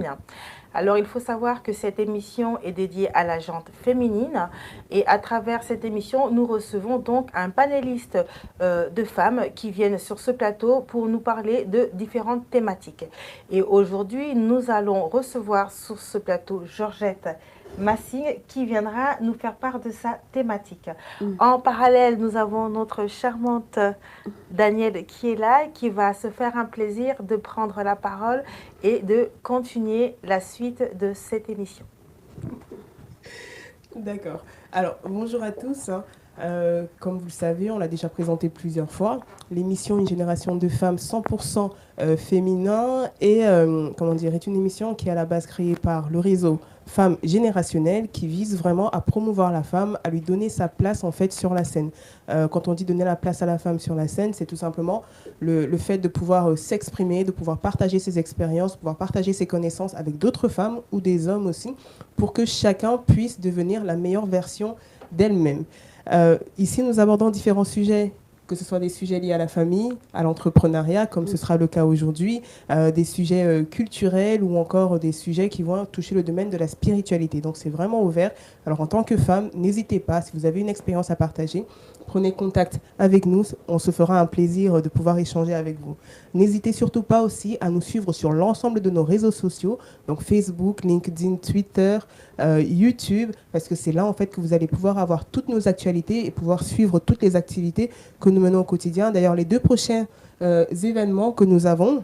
féminin. Alors, il faut savoir que cette émission est dédiée à la gente féminine et à travers cette émission, nous recevons donc un panéliste de femmes qui viennent sur ce plateau pour nous parler de différentes thématiques. Et aujourd'hui, nous allons recevoir sur ce plateau Georgette Massing qui viendra nous faire part de sa thématique. En parallèle, nous avons notre charmante Danielle qui est là, qui va se faire un plaisir de prendre la parole et de continuer la suite de cette émission. D'accord. Alors, bonjour à tous. Comme vous le savez, on l'a déjà présenté plusieurs fois. L'émission Une génération de femmes 100% féminin est une émission qui est à la base créée par le réseau Femmes Générationnelles qui vise vraiment à promouvoir la femme, à lui donner sa place en fait sur la scène. Quand on dit donner la place à la femme sur la scène, c'est tout simplement le fait de pouvoir s'exprimer, de pouvoir partager ses expériences, de pouvoir partager ses connaissances avec d'autres femmes ou des hommes aussi, pour que chacun puisse devenir la meilleure version d'elle-même. Ici, nous abordons différents sujets, que ce soit des sujets liés à la famille, à l'entrepreneuriat, comme ce sera le cas aujourd'hui, des sujets culturels ou encore des sujets qui vont toucher le domaine de la spiritualité. Donc, c'est vraiment ouvert. Alors, en tant que femme, n'hésitez pas, si vous avez une expérience à partager, prenez contact avec nous. On se fera un plaisir de pouvoir échanger avec vous. N'hésitez surtout pas aussi à nous suivre sur l'ensemble de nos réseaux sociaux, donc Facebook, LinkedIn, Twitter, YouTube, parce que c'est là en fait que vous allez pouvoir avoir toutes nos actualités et pouvoir suivre toutes les activités que nous menons au quotidien. D'ailleurs, les 2 prochains événements que nous avons,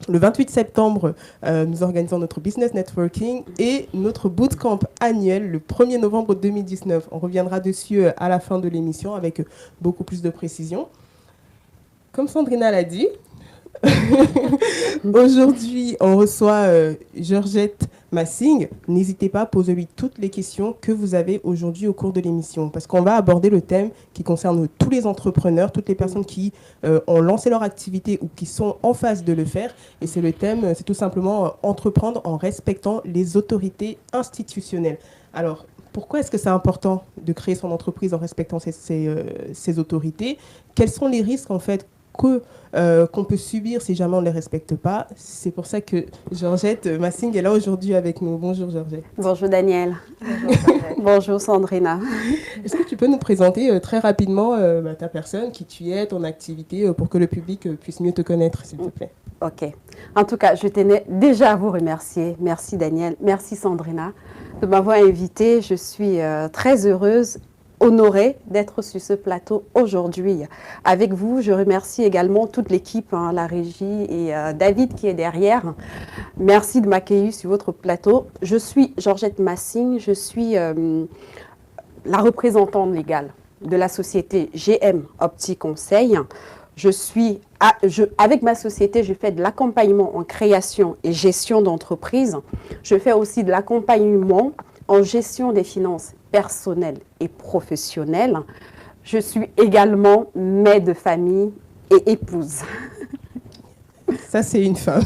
le 28 septembre, nous organisons notre business networking et notre bootcamp annuel le 1er novembre 2019. On reviendra dessus à la fin de l'émission avec beaucoup plus de précision. Comme Sandrina l'a dit, aujourd'hui, on reçoit Georgette Massing. N'hésitez pas à poser-lui toutes les questions que vous avez aujourd'hui au cours de l'émission, parce qu'on va aborder le thème qui concerne tous les entrepreneurs, toutes les personnes qui ont lancé leur activité ou qui sont en phase de le faire. Et c'est le thème, c'est tout simplement entreprendre en respectant les autorités institutionnelles. Alors, pourquoi est-ce que c'est important de créer son entreprise en respectant ces autorités? Quels sont les risques, en fait, qu'on peut subir si jamais on ne les respecte pas? C'est pour ça que Georgette Massing est là aujourd'hui avec nous. Bonjour Georgette. Bonjour Danielle. Bonjour Sandrina. Est-ce que tu peux nous présenter très rapidement ta personne, qui tu es, ton activité, pour que le public puisse mieux te connaître, s'il te plaît? Ok. En tout cas, je tenais déjà à vous remercier. Merci Danielle, merci Sandrina de m'avoir invitée. Je suis très heureuse, honorée d'être sur ce plateau aujourd'hui avec vous. Je remercie également toute l'équipe, la régie et David qui est derrière. Merci de m'accueillir sur votre plateau. Je suis Georgette Massing, je suis la représentante légale de la société GM Opti Conseil. Avec ma société, je fais de l'accompagnement en création et gestion d'entreprise. Je fais aussi de l'accompagnement en gestion des finances personnelles et professionnelles. Je suis également mère de famille et épouse. Ça, c'est une femme.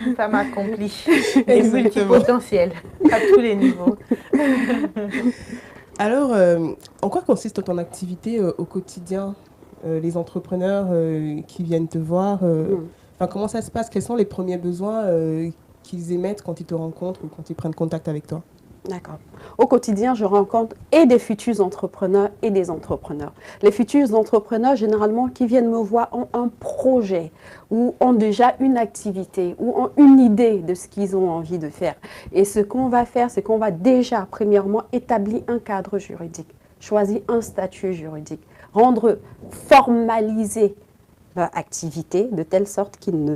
Une femme accomplie et multipotentielle à tous les niveaux. Alors, en quoi consiste ton activité au quotidien? Les entrepreneurs qui viennent te voir, comment ça se passe? Quels sont les premiers besoins qu'ils émettent quand ils te rencontrent ou quand ils prennent contact avec toi? D'accord. Au quotidien, je rencontre et des futurs entrepreneurs et des entrepreneurs. Les futurs entrepreneurs, généralement, qui viennent me voir, ont un projet ou ont déjà une activité ou ont une idée de ce qu'ils ont envie de faire. Et ce qu'on va faire, c'est qu'on va déjà, premièrement, établir un cadre juridique, choisir un statut juridique, formaliser leur activité de telle sorte qu'ils ne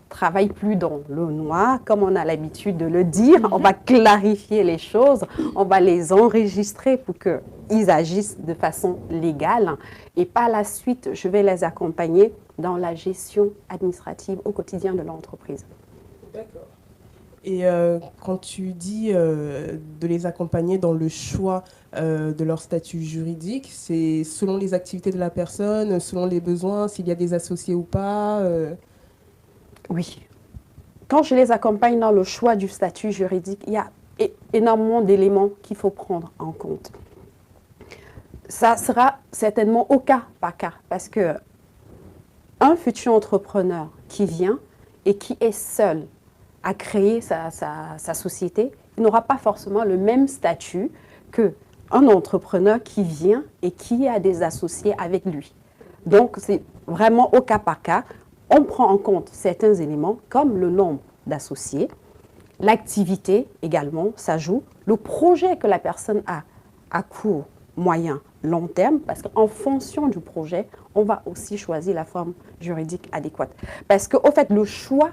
travaillent plus dans le noir, comme on a l'habitude de le dire. On va clarifier les choses, on va les enregistrer pour qu'ils agissent de façon légale. Et par la suite, je vais les accompagner dans la gestion administrative au quotidien de l'entreprise. D'accord. Et quand tu dis de les accompagner dans le choix de leur statut juridique, c'est selon les activités de la personne, selon les besoins, s'il y a des associés ou pas Oui. Quand je les accompagne dans le choix du statut juridique, il y a énormément d'éléments qu'il faut prendre en compte. Ça sera certainement au cas par cas, parce que un futur entrepreneur qui vient et qui est seul à créer sa société, il n'aura pas forcément le même statut qu'un entrepreneur qui vient et qui a des associés avec lui. Donc, c'est vraiment au cas par cas. On prend en compte certains éléments comme le nombre d'associés, l'activité également, ça joue, le projet que la personne a à court, moyen, long terme, parce qu'en fonction du projet, on va aussi choisir la forme juridique adéquate. Parce qu'au fait, le choix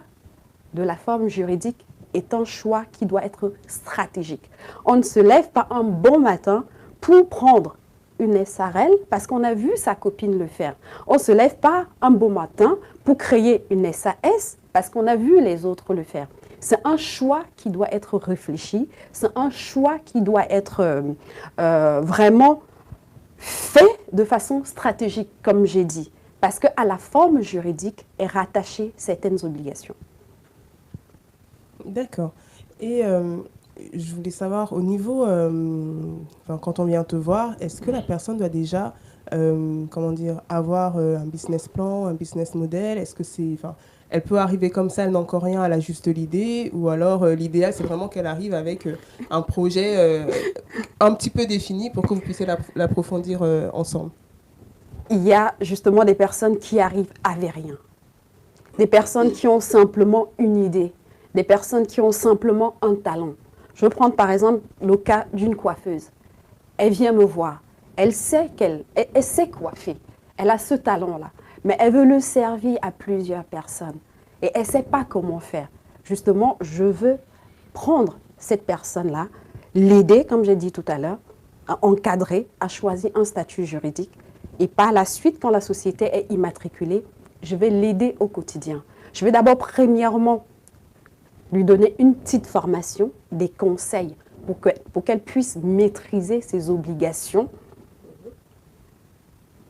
de la forme juridique est un choix qui doit être stratégique. On ne se lève pas un bon matin pour prendre une SARL parce qu'on a vu sa copine le faire. On ne se lève pas un beau matin pour créer une SAS parce qu'on a vu les autres le faire. C'est un choix qui doit être réfléchi, c'est un choix qui doit être vraiment fait de façon stratégique, comme j'ai dit, parce qu'à la forme juridique est rattachée certaines obligations. D'accord. Et je voulais savoir, au niveau, quand on vient te voir, est-ce que la personne doit déjà, comment dire, avoir un business plan, un business model? Est-ce que c'est, elle peut arriver comme ça, elle n'a encore rien, elle a juste l'idée, ou alors l'idéal, c'est vraiment qu'elle arrive avec un projet un petit peu défini pour que vous puissiez l'approfondir ensemble? Il y a justement des personnes qui arrivent avec rien, des personnes qui ont simplement une idée, des personnes qui ont simplement un talent. Je veux prendre par exemple le cas d'une coiffeuse. Elle vient me voir, elle sait elle sait coiffer, elle a ce talent-là, mais elle veut le servir à plusieurs personnes et elle ne sait pas comment faire. Justement, je veux prendre cette personne-là, l'aider, comme j'ai dit tout à l'heure, à encadrer, à choisir un statut juridique et par la suite, quand la société est immatriculée, je vais l'aider au quotidien. Je vais d'abord, premièrement, lui donner une petite formation, des conseils pour qu'elle puisse maîtriser ses obligations,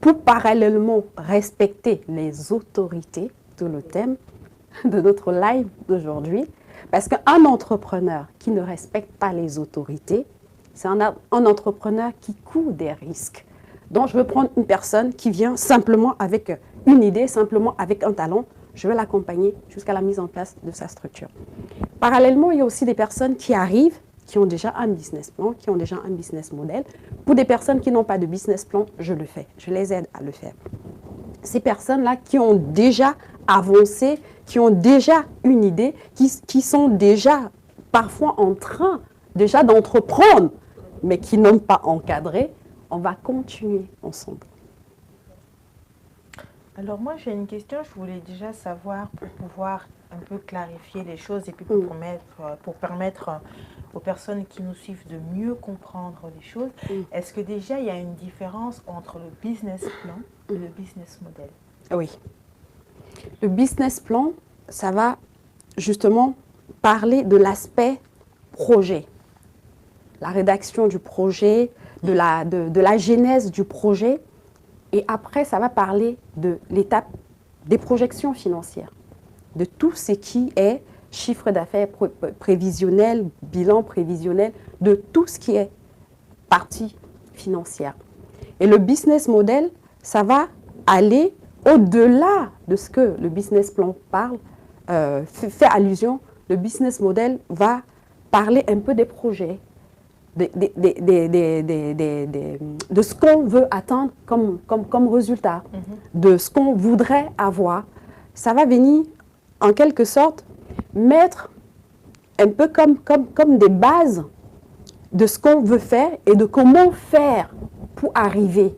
pour parallèlement respecter les autorités, tout le thème de notre live d'aujourd'hui. Parce qu'un entrepreneur qui ne respecte pas les autorités, c'est un entrepreneur qui court des risques. Donc, je veux prendre une personne qui vient simplement avec une idée, simplement avec un talent. Je vais l'accompagner jusqu'à la mise en place de sa structure. Parallèlement, il y a aussi des personnes qui arrivent, qui ont déjà un business plan, qui ont déjà un business model. Pour des personnes qui n'ont pas de business plan, je le fais. Je les aide à le faire. Ces personnes-là qui ont déjà avancé, qui ont déjà une idée, qui sont déjà parfois en train déjà d'entreprendre, mais qui n'ont pas encadré, on va continuer ensemble. Alors moi j'ai une question, je voulais déjà savoir pour pouvoir un peu clarifier les choses et puis pour permettre aux personnes qui nous suivent de mieux comprendre les choses. Est-ce que déjà il y a une différence entre le business plan et le business model? Oui. Le business plan, ça va justement parler de l'aspect projet, la rédaction du projet, de la genèse du projet. Et après, ça va parler de l'étape des projections financières, de tout ce qui est chiffre d'affaires prévisionnel, bilan prévisionnel, de tout ce qui est partie financière. Et le business model, ça va aller au-delà de ce que le business plan parle, fait allusion. Le business model va parler un peu des projets, de ce qu'on veut atteindre comme résultat, de ce qu'on voudrait avoir. Ça va venir, en quelque sorte, mettre un peu comme des bases de ce qu'on veut faire et de comment faire pour arriver,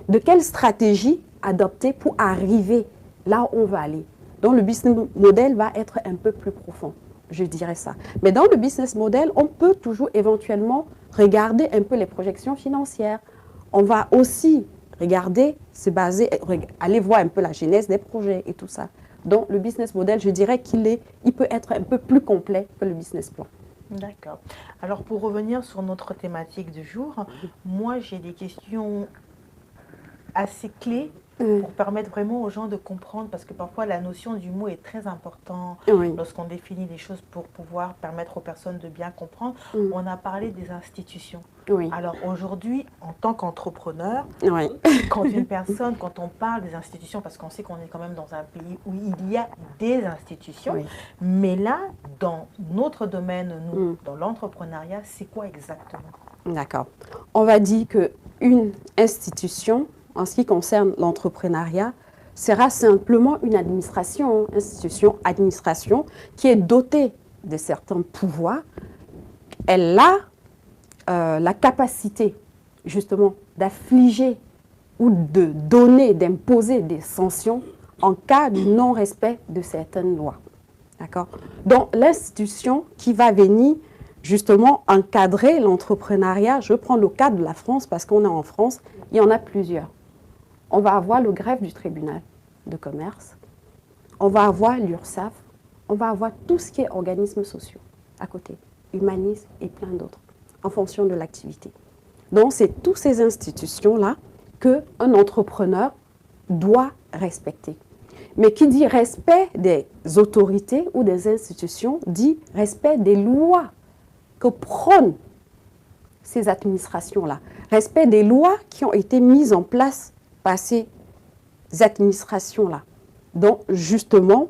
de quelle stratégie adopter pour arriver là où on veut aller. Donc le business model va être un peu plus profond, je dirais ça. Mais dans le business model, on peut toujours éventuellement regarder un peu les projections financières. On va aussi regarder, se baser, aller voir un peu la genèse des projets et tout ça. Donc le business model, je dirais il peut être un peu plus complet que le business plan. D'accord. Alors pour revenir sur notre thématique du jour, moi j'ai des questions assez clés pour permettre vraiment aux gens de comprendre, parce que parfois la notion du mot est très importante lorsqu'on définit les choses pour pouvoir permettre aux personnes de bien comprendre. On a parlé des institutions. Alors aujourd'hui, en tant qu'entrepreneur, quand on parle des institutions, parce qu'on sait qu'on est quand même dans un pays où il y a des institutions, mais là, dans notre domaine, nous, dans l'entrepreneuriat, c'est quoi exactement? D'accord. On va dire qu'une institution, en ce qui concerne l'entrepreneuriat, sera simplement une administration, administration qui est dotée de certains pouvoirs. Elle a la capacité, justement, d'affliger ou de donner, d'imposer des sanctions en cas de non-respect de certaines lois. D'accord? Donc, l'institution qui va venir justement encadrer l'entrepreneuriat, je prends le cas de la France parce qu'on est en France, il y en a plusieurs. On va avoir le greffe du tribunal de commerce, on va avoir l'URSSAF, on va avoir tout ce qui est organismes sociaux à côté, humanisme et plein d'autres, en fonction de l'activité. Donc, c'est toutes ces institutions-là qu'un entrepreneur doit respecter. Mais qui dit respect des autorités ou des institutions, dit respect des lois que prônent ces administrations-là. Respect des lois qui ont été mises en place par ces administrations-là. Donc, justement,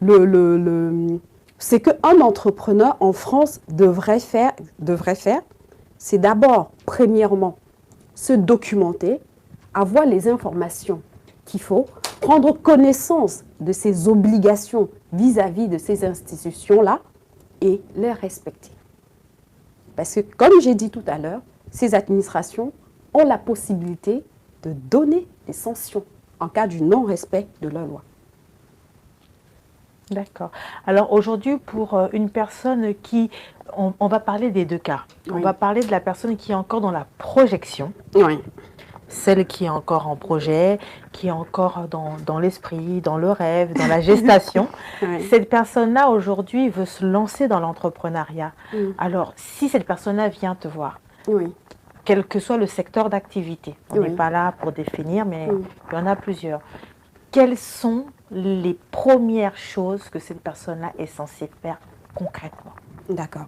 ce qu'un entrepreneur en France devrait faire, c'est d'abord, premièrement, se documenter, avoir les informations qu'il faut, prendre connaissance de ses obligations vis-à-vis de ces institutions-là et les respecter. Parce que, comme j'ai dit tout à l'heure, ces administrations ont la possibilité de donner des sanctions en cas du non-respect de leur loi. D'accord. Alors aujourd'hui, pour une personne qui... On va parler des deux cas. On va parler de la personne qui est encore dans la projection. Celle qui est encore en projet, qui est encore dans l'esprit, dans le rêve, dans la gestation. Cette personne-là, aujourd'hui, veut se lancer dans l'entrepreneuriat. Alors, si cette personne-là vient te voir, quel que soit le secteur d'activité, on n'est pas là pour définir, mais il y en a plusieurs. Quelles sont les premières choses que cette personne-là est censée faire concrètement? D'accord.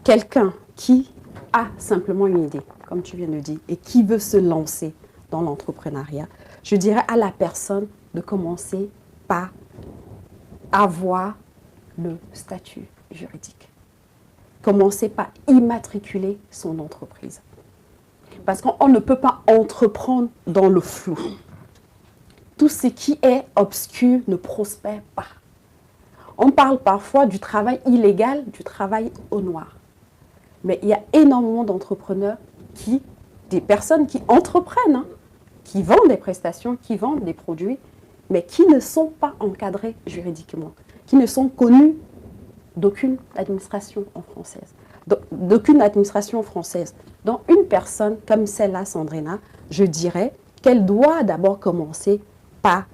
Quelqu'un qui a simplement une idée, comme tu viens de dire, et qui veut se lancer dans l'entrepreneuriat, je dirais à la personne de commencer par avoir le statut juridique. Commencer par immatriculer son entreprise. Parce qu'on ne peut pas entreprendre dans le flou. Tout ce qui est obscur ne prospère pas. On parle parfois du travail illégal, du travail au noir. Mais il y a énormément d'entrepreneurs des personnes qui entreprennent, qui vendent des prestations, qui vendent des produits, mais qui ne sont pas encadrés juridiquement, qui ne sont connus d'aucune administration française. Donc, une personne comme celle-là, Sandrina, je dirais qu'elle doit d'abord commencer par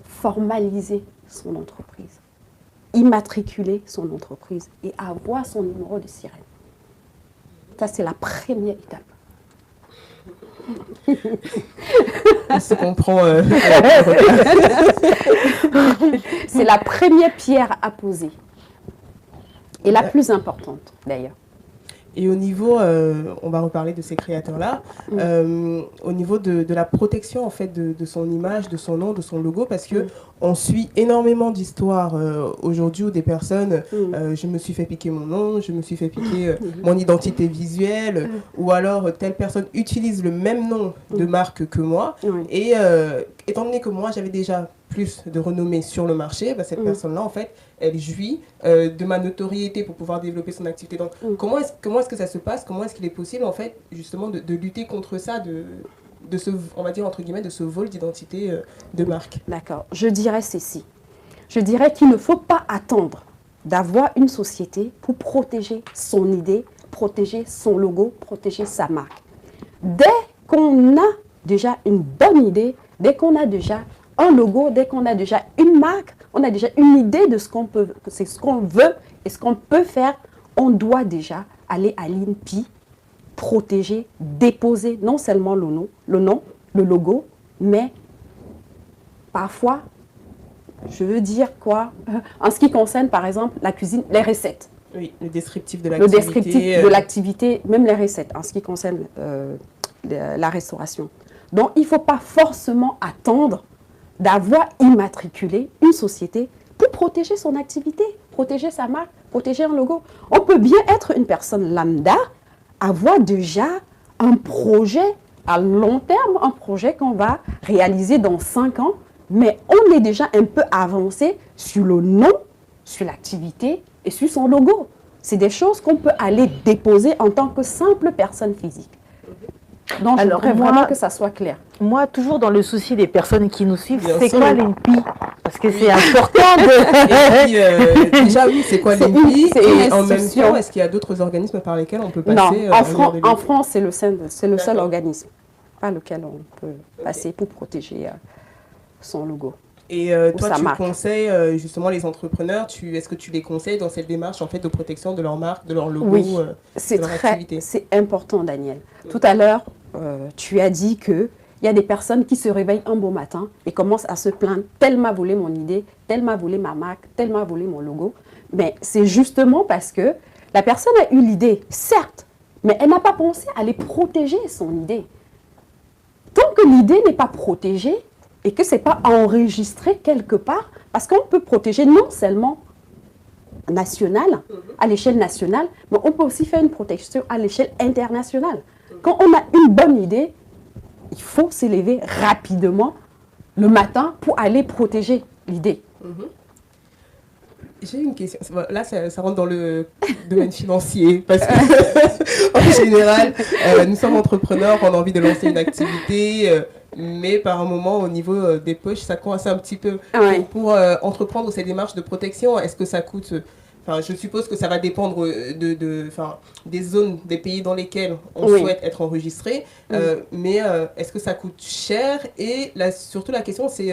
formaliser son entreprise, immatriculer son entreprise et avoir son numéro de sirène. Ça, c'est la première étape. On se comprend. C'est la première pierre à poser. Et la plus importante, d'ailleurs. Et au niveau, on va reparler de ces créateurs-là, au niveau de la protection en fait de son image, de son nom, de son logo, parce que on suit énormément d'histoires aujourd'hui où des personnes, je me suis fait piquer mon nom, je me suis fait piquer mon identité visuelle, ou alors telle personne utilise le même nom de marque que moi, et étant donné que moi j'avais déjà plus de renommée sur le marché, bah, cette personne-là, en fait, elle jouit de ma notoriété pour pouvoir développer son activité. Donc, comment est-ce que ça se passe? Comment est-ce qu'il est possible, en fait, justement, de lutter contre ça, de ce, on va dire, entre guillemets, de ce vol d'identité de marque? D'accord. Je dirais ceci. Je dirais qu'il ne faut pas attendre d'avoir une société pour protéger son idée, protéger son logo, protéger sa marque. Dès qu'on a déjà une bonne idée, dès qu'on a déjà un logo, dès qu'on a déjà une marque, on a déjà une idée de ce qu'on veut et ce qu'on peut faire, on doit déjà aller à l'INPI, protéger, déposer non seulement le nom, le logo, mais parfois, je veux dire quoi, en ce qui concerne par exemple la cuisine, les recettes. Oui, le descriptif de Le l'activité. descriptif de l'activité, même les recettes, en ce qui concerne la restauration. Donc, il ne faut pas forcément attendre d'avoir immatriculé une société pour protéger son activité, protéger sa marque, protéger un logo. On peut bien être une personne lambda, avoir déjà un projet à long terme, un projet qu'on va réaliser dans 5 ans, mais on est déjà un peu avancé sur le nom, sur l'activité et sur son logo. C'est des choses qu'on peut aller déposer en tant que simple personne physique. Donc, je voudrais vraiment que ça soit clair. Moi, toujours dans le souci des personnes qui nous suivent, Bien c'est sûr. quoi l'INPI? Parce que c'est important de... Et puis, déjà, oui, c'est quoi C'est l'INPI? une Et en même institution. temps, est-ce qu'il y a d'autres organismes par lesquels on peut passer Non, regarder en les- France, c'est le seul D'accord. organisme par lequel on peut passer pour protéger son logo. Et toi, sa tu marque. conseilles justement les entrepreneurs, est-ce que tu les conseilles dans cette démarche en fait, de protection de leur marque, de leur logo Oui, de leur activité? c'est important, Daniel. Tout à l'heure, tu as dit qu'il y a des personnes qui se réveillent un beau matin et commencent à se plaindre, tel m'a volé mon idée, tel m'a volé ma marque, tel m'a volé mon logo. Mais c'est justement parce que la personne a eu l'idée, certes, mais elle n'a pas pensé à aller protéger son idée. Tant que l'idée n'est pas protégée et que ce n'est pas enregistré quelque part, parce qu'on peut protéger non seulement nationale, à l'échelle nationale, mais on peut aussi faire une protection à l'échelle internationale. Quand on a une bonne idée, il faut s'élever rapidement le matin pour aller protéger l'idée. J'ai une question. Là, ça rentre dans le domaine financier. Parce que, en général, nous sommes entrepreneurs, on a envie de lancer une activité, mais par un moment, au niveau des poches, ça coince un petit peu. Ouais. Pour entreprendre ces démarches de protection, est-ce que ça coûte... Enfin, je suppose que ça va dépendre des zones, des pays dans lesquels on Oui. souhaite être enregistré. Mais est-ce que ça coûte cher? Et surtout, la question, c'est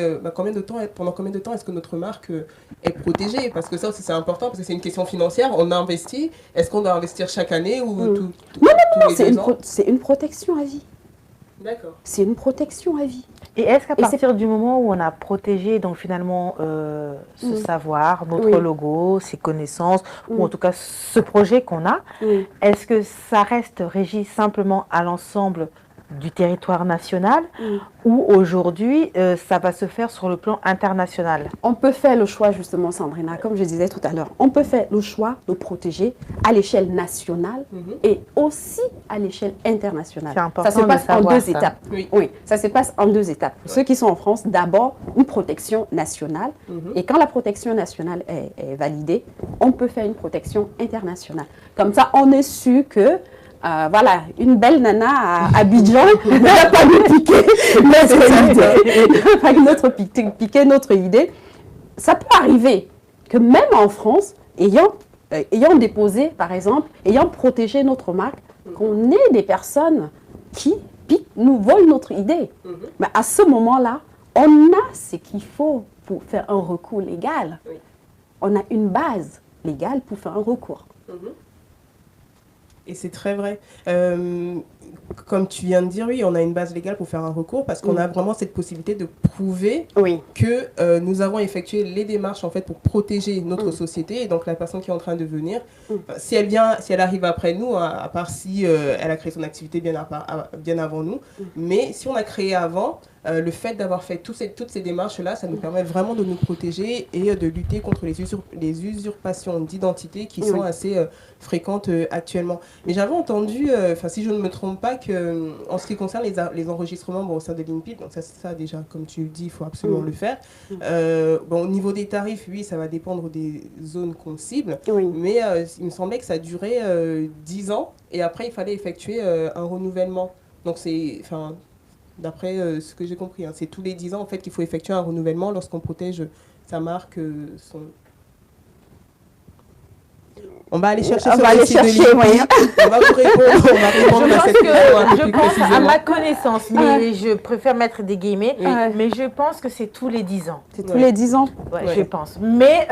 pendant combien de temps est-ce que notre marque est protégée? Parce que ça aussi, c'est important, parce que c'est une question financière. On investit. Est-ce qu'on doit investir chaque année ou tous les 2 ans? C'est une protection à vie. D'accord. C'est une protection à vie. Et est-ce qu'à Et partir du moment où on a protégé donc finalement ce savoir, notre Oui. logo, ses connaissances, ou en tout cas ce projet qu'on a, Oui. est-ce que ça reste régi simplement à l'ensemble du territoire national ou aujourd'hui ça va se faire sur le plan international? On peut faire le choix, justement, Sandrina, comme je disais tout à l'heure, on peut faire le choix de protéger à l'échelle nationale et aussi à l'échelle internationale. C'est important Ça se passe de en savoir 2 ça. étapes. Oui. Oui, ça se passe en 2 étapes. Ceux qui sont en France, d'abord, une protection nationale. Et quand la protection nationale est validée, on peut faire une protection internationale. Comme ça, on est sûr que voilà, une belle nana à Abidjan ne va pas nous piquer notre idée. Ne va pas piquer notre idée. Ça peut arriver que même en France, ayant déposé, par exemple, ayant protégé notre marque, qu'on ait des personnes qui nous volent notre idée. Mais à ce moment-là, on a ce qu'il faut pour faire un recours légal. Oui. On a une base légale pour faire un recours. Et c'est très vrai. Comme tu viens de dire, oui, on a une base légale pour faire un recours parce qu'on a vraiment cette possibilité de prouver Oui. que nous avons effectué les démarches en fait pour protéger notre société et donc la personne qui est en train de venir, si elle arrive après nous, à part si elle a créé son activité bien avant nous, mais si on a créé avant, le fait d'avoir fait toutes ces démarches-là, ça nous permet vraiment de nous protéger et de lutter contre les usurpations d'identité qui sont assez fréquentes actuellement. Mais j'avais entendu, si je ne me trompe pas, que en ce qui concerne les enregistrements au sein de l'INPI, donc ça déjà, comme tu le dis, il faut absolument le faire. Au niveau des tarifs, oui, ça va dépendre des zones qu'on cible, mais il me semblait que ça durait 10 ans et après il fallait effectuer un renouvellement. Donc c'est... D'après ce que j'ai compris, c'est tous les 10 ans en fait, qu'il faut effectuer un renouvellement lorsqu'on protège sa marque. On va aller chercher On va aller chercher, oui. On va vous répondre, à cette question un peu Je plus pense à précisément. ma connaissance, mais je préfère mettre des guillemets, Ouais. mais je pense que c'est tous les 10 ans. C'est tous les 10 ans. Ouais, Ouais. je pense. Mais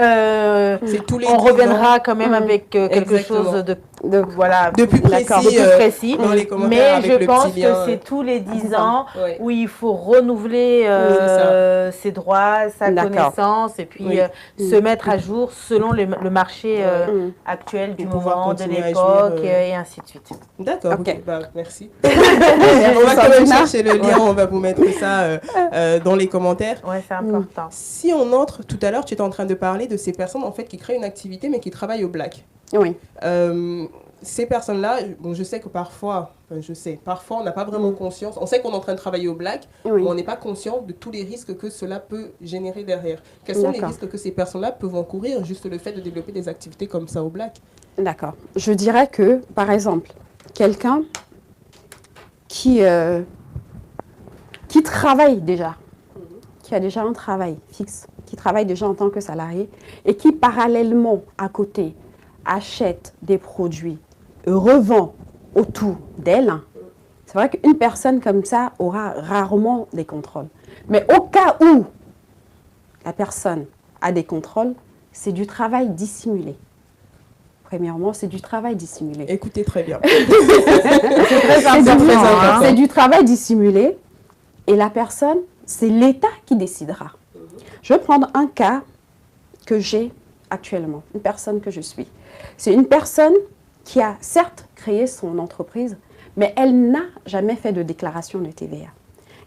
C'est tous les on 10 ans. reviendra quand même avec quelque Exactement. chose de voilà, de plus précis, dans les commentaires mais avec je pense petit lien, que c'est tous les 10 ans ouais. où il faut renouveler ses droits, sa connaissance et puis se mettre à jour selon le marché actuel du moment, de l'époque et ainsi de suite. D'accord, okay. Bah, merci. On va quand même chercher le lien, on va vous mettre ça dans les commentaires. Ouais, c'est important. Si on entre, tout à l'heure, tu étais en train de parler de ces personnes en fait qui créent une activité mais qui travaillent au black. Oui. Ces personnes-là, bon, je sais que parfois on n'a pas vraiment conscience. On sait qu'on est en train de travailler au black, mais on n'est pas conscient de tous les risques que cela peut générer derrière. Quels sont les risques que ces personnes-là peuvent encourir, juste le fait de développer des activités comme ça au black? D'accord. Je dirais que, par exemple, quelqu'un qui travaille déjà, qui a déjà un travail fixe, qui travaille déjà en tant que salarié et qui, parallèlement, à côté, achète des produits, revend autour d'elle, c'est vrai qu'une personne comme ça aura rarement des contrôles. Mais au cas où la personne a des contrôles, c'est du travail dissimulé. Premièrement, c'est du travail dissimulé. Écoutez très bien. C'est très important. C'est du travail dissimulé et la personne, c'est l'État qui décidera. Je vais prendre un cas que j'ai actuellement, une personne que je suis. C'est une personne qui a certes créé son entreprise, mais elle n'a jamais fait de déclaration de TVA.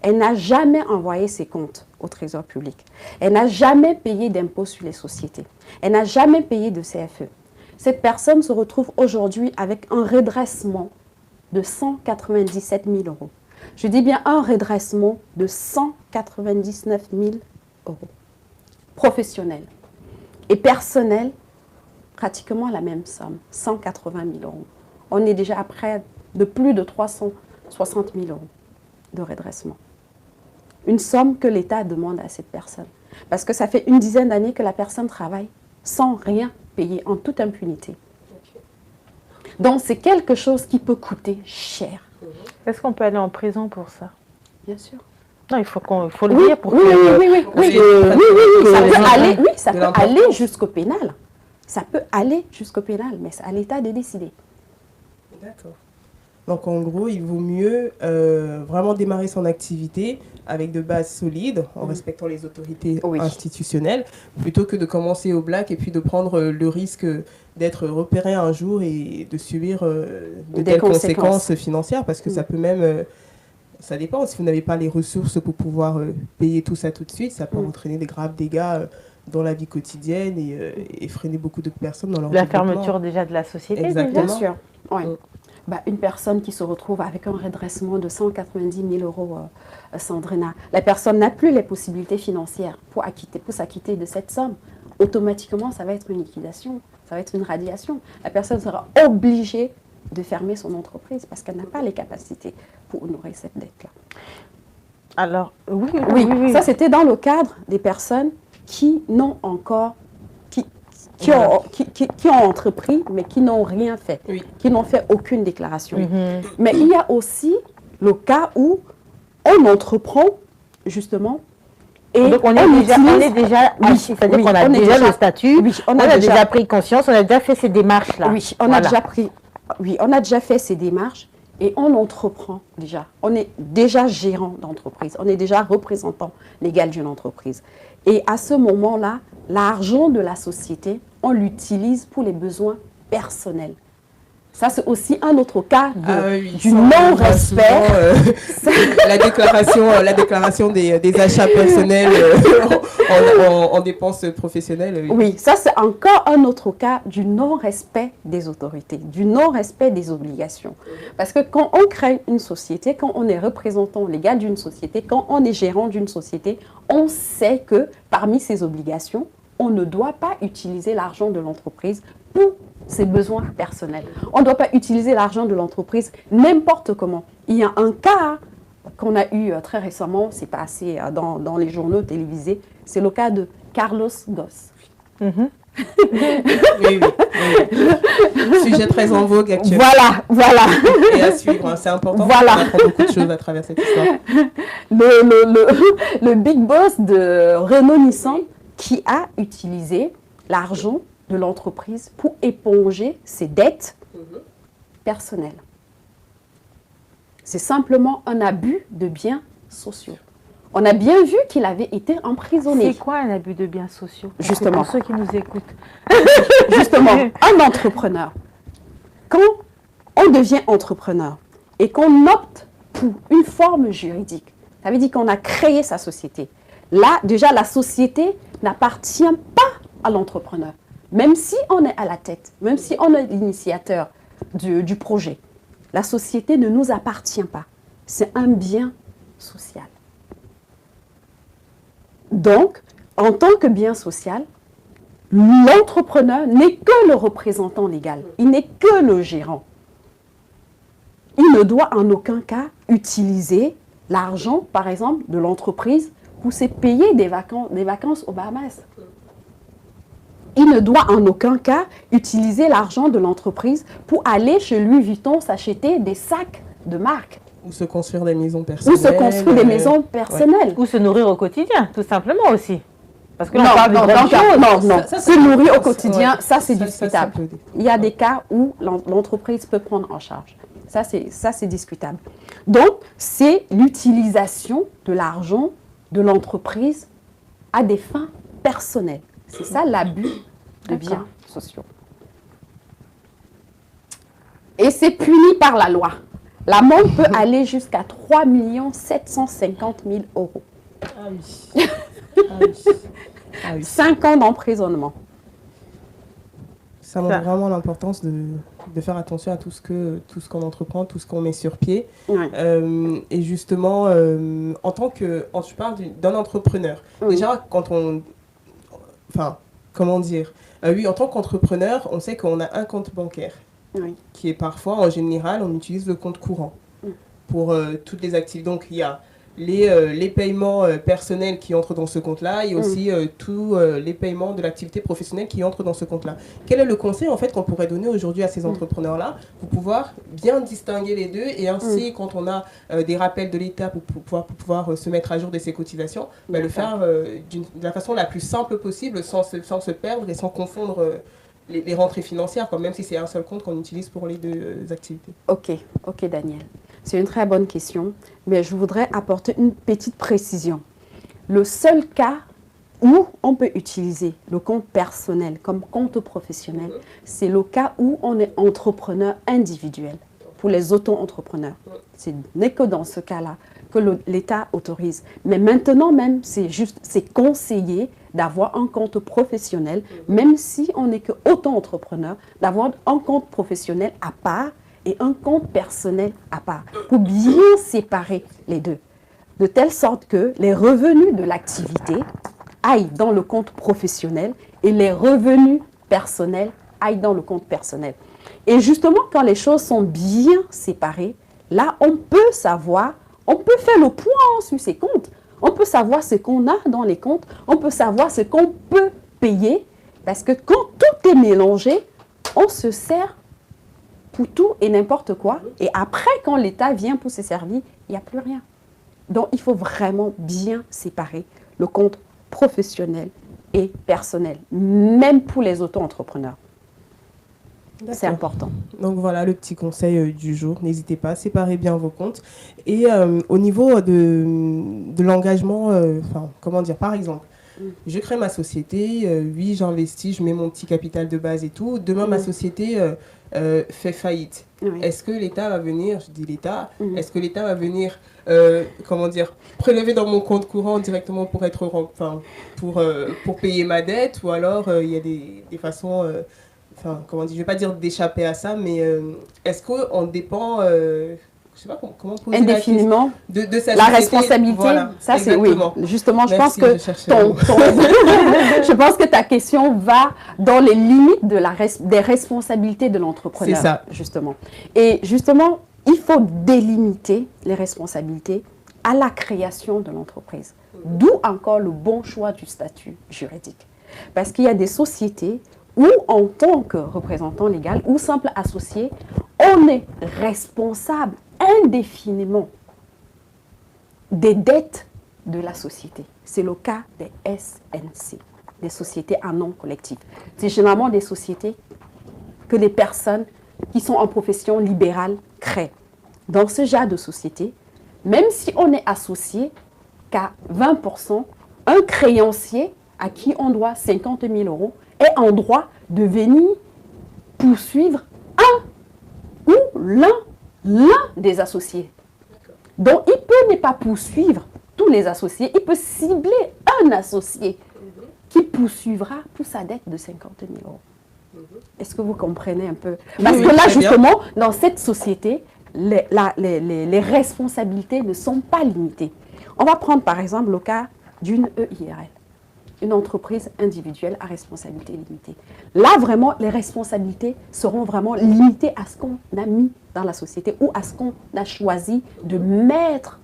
Elle n'a jamais envoyé ses comptes au Trésor public. Elle n'a jamais payé d'impôt sur les sociétés. Elle n'a jamais payé de CFE. Cette personne se retrouve aujourd'hui avec un redressement de 197 000 €. Je dis bien un redressement de 199 000 €. Professionnel et personnel, pratiquement la même somme, 180 000 €. On est déjà à près de plus de 360 000 € de redressement. Une somme que l'État demande à cette personne. Parce que ça fait une dizaine d'années que la personne travaille sans rien payer, en toute impunité. Donc c'est quelque chose qui peut coûter cher. Est-ce qu'on peut aller en prison pour ça? Bien sûr. Non, il faut le dire pour oui, ça peut aller jusqu'au pénal. Ça peut aller jusqu'au pénal, mais c'est à l'État de décider. D'accord. Donc en gros, il vaut mieux vraiment démarrer son activité avec de bases solides, en respectant les autorités institutionnelles, plutôt que de commencer au black et puis de prendre le risque d'être repéré un jour et de subir de telles conséquences financières, parce que ça peut même... ça dépend, si vous n'avez pas les ressources pour pouvoir payer tout ça tout de suite, ça peut entraîner des graves dégâts dans la vie quotidienne et freiner beaucoup de personnes dans leur développement. La fermeture déjà de la société. Exactement. Bien sûr. Oui. Une personne qui se retrouve avec un redressement de 190 000 €, Sandrina, la personne n'a plus les possibilités financières pour s'acquitter de cette somme. Automatiquement, ça va être une liquidation, ça va être une radiation. La personne sera obligée de fermer son entreprise parce qu'elle n'a pas les capacités pour honorer cette dette-là. Alors, oui. Ça c'était dans le cadre des personnes qui n'ont encore, qui ont entrepris, mais qui n'ont rien fait, qui n'ont fait aucune déclaration. Mais il y a aussi le cas où on entreprend, justement, et donc on est déjà c'est-à-dire qu'on a déjà le statut, on a déjà pris conscience, on a déjà fait ces démarches-là. Oui, on a déjà fait ces démarches et on entreprend déjà. On est déjà gérant d'entreprise, on est déjà représentant légal d'une entreprise. Et à ce moment-là, l'argent de la société, on l'utilise pour les besoins personnels. Ça, c'est aussi un autre cas du non-respect. La déclaration des achats personnels en dépenses professionnelles. Oui, ça, c'est encore un autre cas du non-respect des autorités, du non-respect des obligations. Parce que quand on crée une société, quand on est représentant légal d'une société, quand on est gérant d'une société, on sait que parmi ces obligations, on ne doit pas utiliser l'argent de l'entreprise pour ses besoins personnels. On ne doit pas utiliser l'argent de l'entreprise n'importe comment. Il y a un cas qu'on a eu très récemment, c'est passé dans les journaux télévisés, c'est le cas de Carlos Ghosn. Oui. Sujet très en vogue actuellement. Voilà. Et à suivre, c'est important. Voilà. On apprend beaucoup de choses à travers cette histoire. Le big boss de Renault-Nissan qui a utilisé l'argent de l'entreprise pour éponger ses dettes personnel. C'est simplement un abus de biens sociaux. On a bien vu qu'il avait été emprisonné. C'est quoi un abus de biens sociaux? Justement. Pour ceux qui nous écoutent. Justement, un entrepreneur. Quand on devient entrepreneur et qu'on opte pour une forme juridique, ça veut dire qu'on a créé sa société. Là, déjà, la société n'appartient pas à l'entrepreneur. Même si on est à la tête, même si on est l'initiateur du projet, la société ne nous appartient pas. C'est un bien social. Donc, en tant que bien social, l'entrepreneur n'est que le représentant légal. Il n'est que le gérant. Il ne doit en aucun cas utiliser l'argent, par exemple, de l'entreprise pour se payer des vacances aux Bahamas. Il ne doit en aucun cas utiliser l'argent de l'entreprise pour aller chez Louis Vuitton s'acheter des sacs de marque. Ou se construire des maisons personnelles. Ou se construire des maisons personnelles. Ou se nourrir au quotidien, tout simplement aussi. Parce que Non, là, on parle de grandes choses. non. Se nourrir au quotidien, ça c'est discutable. peut- Il y a des cas où l'entreprise peut prendre en charge. Ça c'est discutable. Donc, c'est l'utilisation de l'argent de l'entreprise à des fins personnelles. C'est ça l'abus de biens sociaux. Et c'est puni par la loi. L'amende peut aller jusqu'à 3 750 000 euros. Ah oui. Ah oui. Ah oui. 5 ans d'emprisonnement. Ça montre vraiment l'importance de faire attention à tout ce qu'on entreprend, tout ce qu'on met sur pied. Ouais. Et justement, je parle d'un entrepreneur. Oui. Déjà, comment dire, oui, en tant qu'entrepreneur, on sait qu'on a un compte bancaire Oui. qui est parfois, en général, on utilise le compte courant pour toutes les activités. Donc, il y a les paiements personnels qui entrent dans ce compte-là et aussi tous les paiements de l'activité professionnelle qui entrent dans ce compte-là. Quel est le conseil en fait qu'on pourrait donner aujourd'hui à ces entrepreneurs-là pour pouvoir bien distinguer les deux et ainsi quand on a des rappels de l'État pour pouvoir se mettre à jour de ses cotisations, le faire de la façon la plus simple possible sans se perdre et sans confondre les rentrées financières, même si c'est un seul compte qu'on utilise pour les deux activités. Ok, Daniel. C'est une très bonne question, mais je voudrais apporter une petite précision. Le seul cas où on peut utiliser le compte personnel comme compte professionnel, c'est le cas où on est entrepreneur individuel, pour les auto-entrepreneurs. Ce n'est que dans ce cas-là que l'État autorise. Mais maintenant même, c'est conseillé d'avoir un compte professionnel, même si on n'est que auto-entrepreneur, d'avoir un compte professionnel à part et un compte personnel à part, pour bien séparer les deux. De telle sorte que les revenus de l'activité aillent dans le compte professionnel et les revenus personnels aillent dans le compte personnel. Et justement, quand les choses sont bien séparées, là, on peut savoir, on peut faire le point sur ces comptes. On peut savoir ce qu'on a dans les comptes, on peut savoir ce qu'on peut payer, parce que quand tout est mélangé, on se sert pour tout et n'importe quoi. Et après, quand l'État vient pour se servir, il n'y a plus rien. Donc, il faut vraiment bien séparer le compte professionnel et personnel, même pour les auto-entrepreneurs. C'est important. Donc voilà le petit conseil du jour. N'hésitez pas, séparez bien vos comptes. Et au niveau de l'engagement, par exemple, je crée ma société, oui, j'investis, je mets mon petit capital de base et tout. Demain, ma société fait faillite. Oui. Est-ce que l'État va venir, je dis l'État, est-ce que l'État va venir, prélever dans mon compte courant directement pour payer ma dette, ou alors il y a des façons, je ne vais pas dire d'échapper à ça, mais est-ce qu'on dépend, je sais pas comment poser indéfiniment de sa la société, responsabilité, voilà, ça c'est oui. Justement, je pense que je pense que ta question va dans les limites des responsabilités de l'entrepreneur. C'est ça. Justement. Et justement, il faut délimiter les responsabilités à la création de l'entreprise. D'où encore le bon choix du statut juridique. Parce qu'il y a des sociétés où, en tant que représentant légal ou simple associé, on est responsable indéfiniment des dettes de la société. C'est le cas des SNC, des sociétés à nom collectif. C'est généralement des sociétés que les personnes qui sont en profession libérale créent. Dans ce genre de société, même si on est associé qu'à 20%, un créancier à qui on doit 50 000 € est en droit de venir poursuivre un ou l'un des associés. Donc, il peut ne pas poursuivre tous les associés, il peut cibler un associé qui poursuivra pour sa dette de 50 000 €. Est-ce que vous comprenez un peu? Parce que là, justement, dans cette société, les responsabilités ne sont pas limitées. On va prendre par exemple le cas d'une EIRL, une entreprise individuelle à responsabilité limitée. Là, vraiment, les responsabilités seront vraiment limitées à ce qu'on a mis dans la société ou à ce qu'on a choisi de mettre